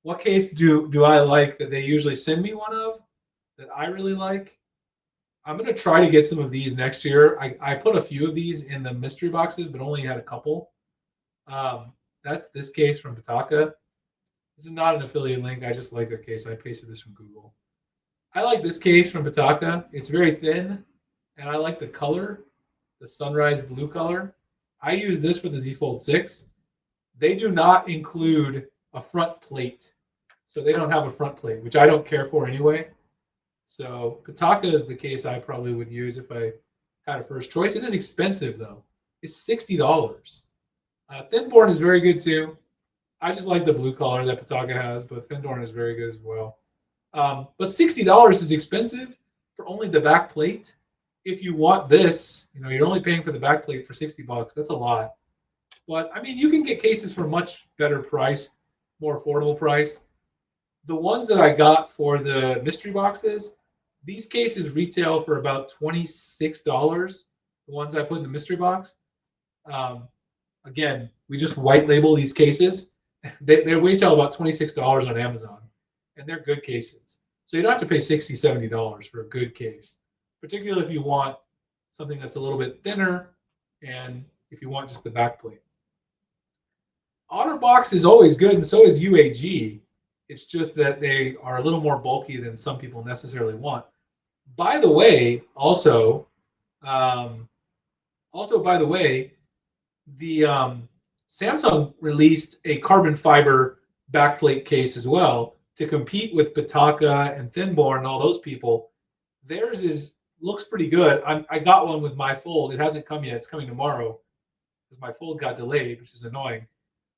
what case do I like that they usually send me one of that I really like? I'm going to try to get some of these next year. I put a few of these in the mystery boxes, but only had a couple. That's this case from Pitaka. This is not an affiliate link. I just like their case. I pasted this from Google. I like this case from Pitaka. It's very thin, and I like the color, the sunrise blue color. I use this for the Z Fold 6. They do not include a front plate, so they don't have a front plate, which I don't care for anyway. So Pitaka is the case I probably would use if I had a first choice. It is expensive though. It's $60. Thinborn is very good too. I just like the blue color that Pitaka has, but Thinborn is very good as well. But $60 is expensive for only the back plate. If you want this, you know, you're only paying for the back plate for $60. That's a lot. But I mean, you can get cases for much better price, more affordable price. The ones that I got for the mystery boxes, these cases retail for about $26. The ones I put in the mystery box. Again, we just white label these cases. They retail about $26 on Amazon, and they're good cases. So you don't have to pay $60, $70 for a good case, particularly if you want something that's a little bit thinner and if you want just the back plate. OtterBox is always good, and so is UAG. It's just that they are a little more bulky than some people necessarily want. By the way, also by the way, the Samsung released a carbon fiber backplate case as well to compete with Pitaka and Thinborn and all those people. Theirs looks pretty good. I got one with my Fold. It hasn't come yet. It's coming tomorrow because my Fold got delayed, which is annoying.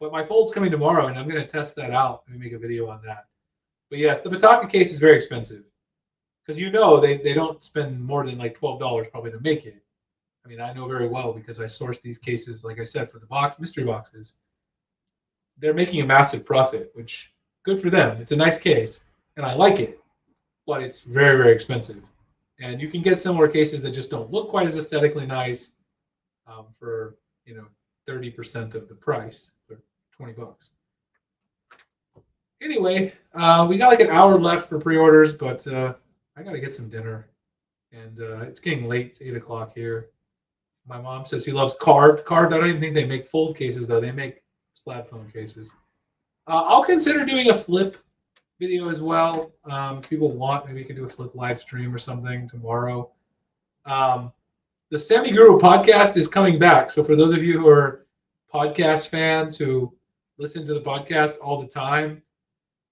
But my Fold's coming tomorrow, and I'm going to test that out and make a video on that. But yes, the Pitaka case is very expensive because you know they don't spend more than like $12 probably to make it. I mean, I know very well because I sourced these cases, like I said, for the mystery boxes. They're making a massive profit, which good for them. It's a nice case, and I like it, but it's very, very expensive. And you can get similar cases that just don't look quite as aesthetically nice for 30% of the price, for $20. Anyway, we got like an hour left for pre-orders, but I got to get some dinner. And it's getting late. It's 8 o'clock here. My mom says she loves carved. Carved, I don't even think they make fold cases, though. They make slab phone cases. I'll consider doing a flip video as well. If people want, maybe we can do a flip live stream or something tomorrow. The Semi Guru podcast is coming back. So for those of you who are podcast fans who listen to the podcast all the time,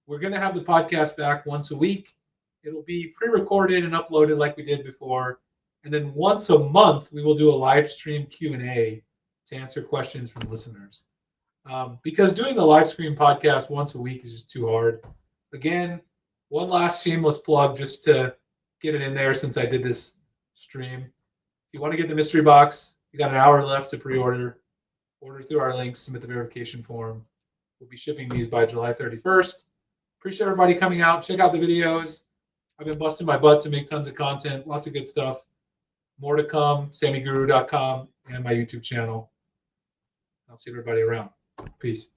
we're going to have the podcast back once a week. It'll be pre-recorded and uploaded like we did before. And then once a month, we will do a live stream Q&A to answer questions from listeners. Because doing the live stream podcast once a week is just too hard. Again, one last shameless plug just to get it in there since I did this stream. If you want to get the mystery box, you got an hour left to pre-order. Order through our links, submit the verification form. We'll be shipping these by July 31st. Appreciate everybody coming out. Check out the videos. I've been busting my butt to make tons of content. Lots of good stuff. More to come. SamiGuru.com and my YouTube channel. I'll see everybody around. Peace.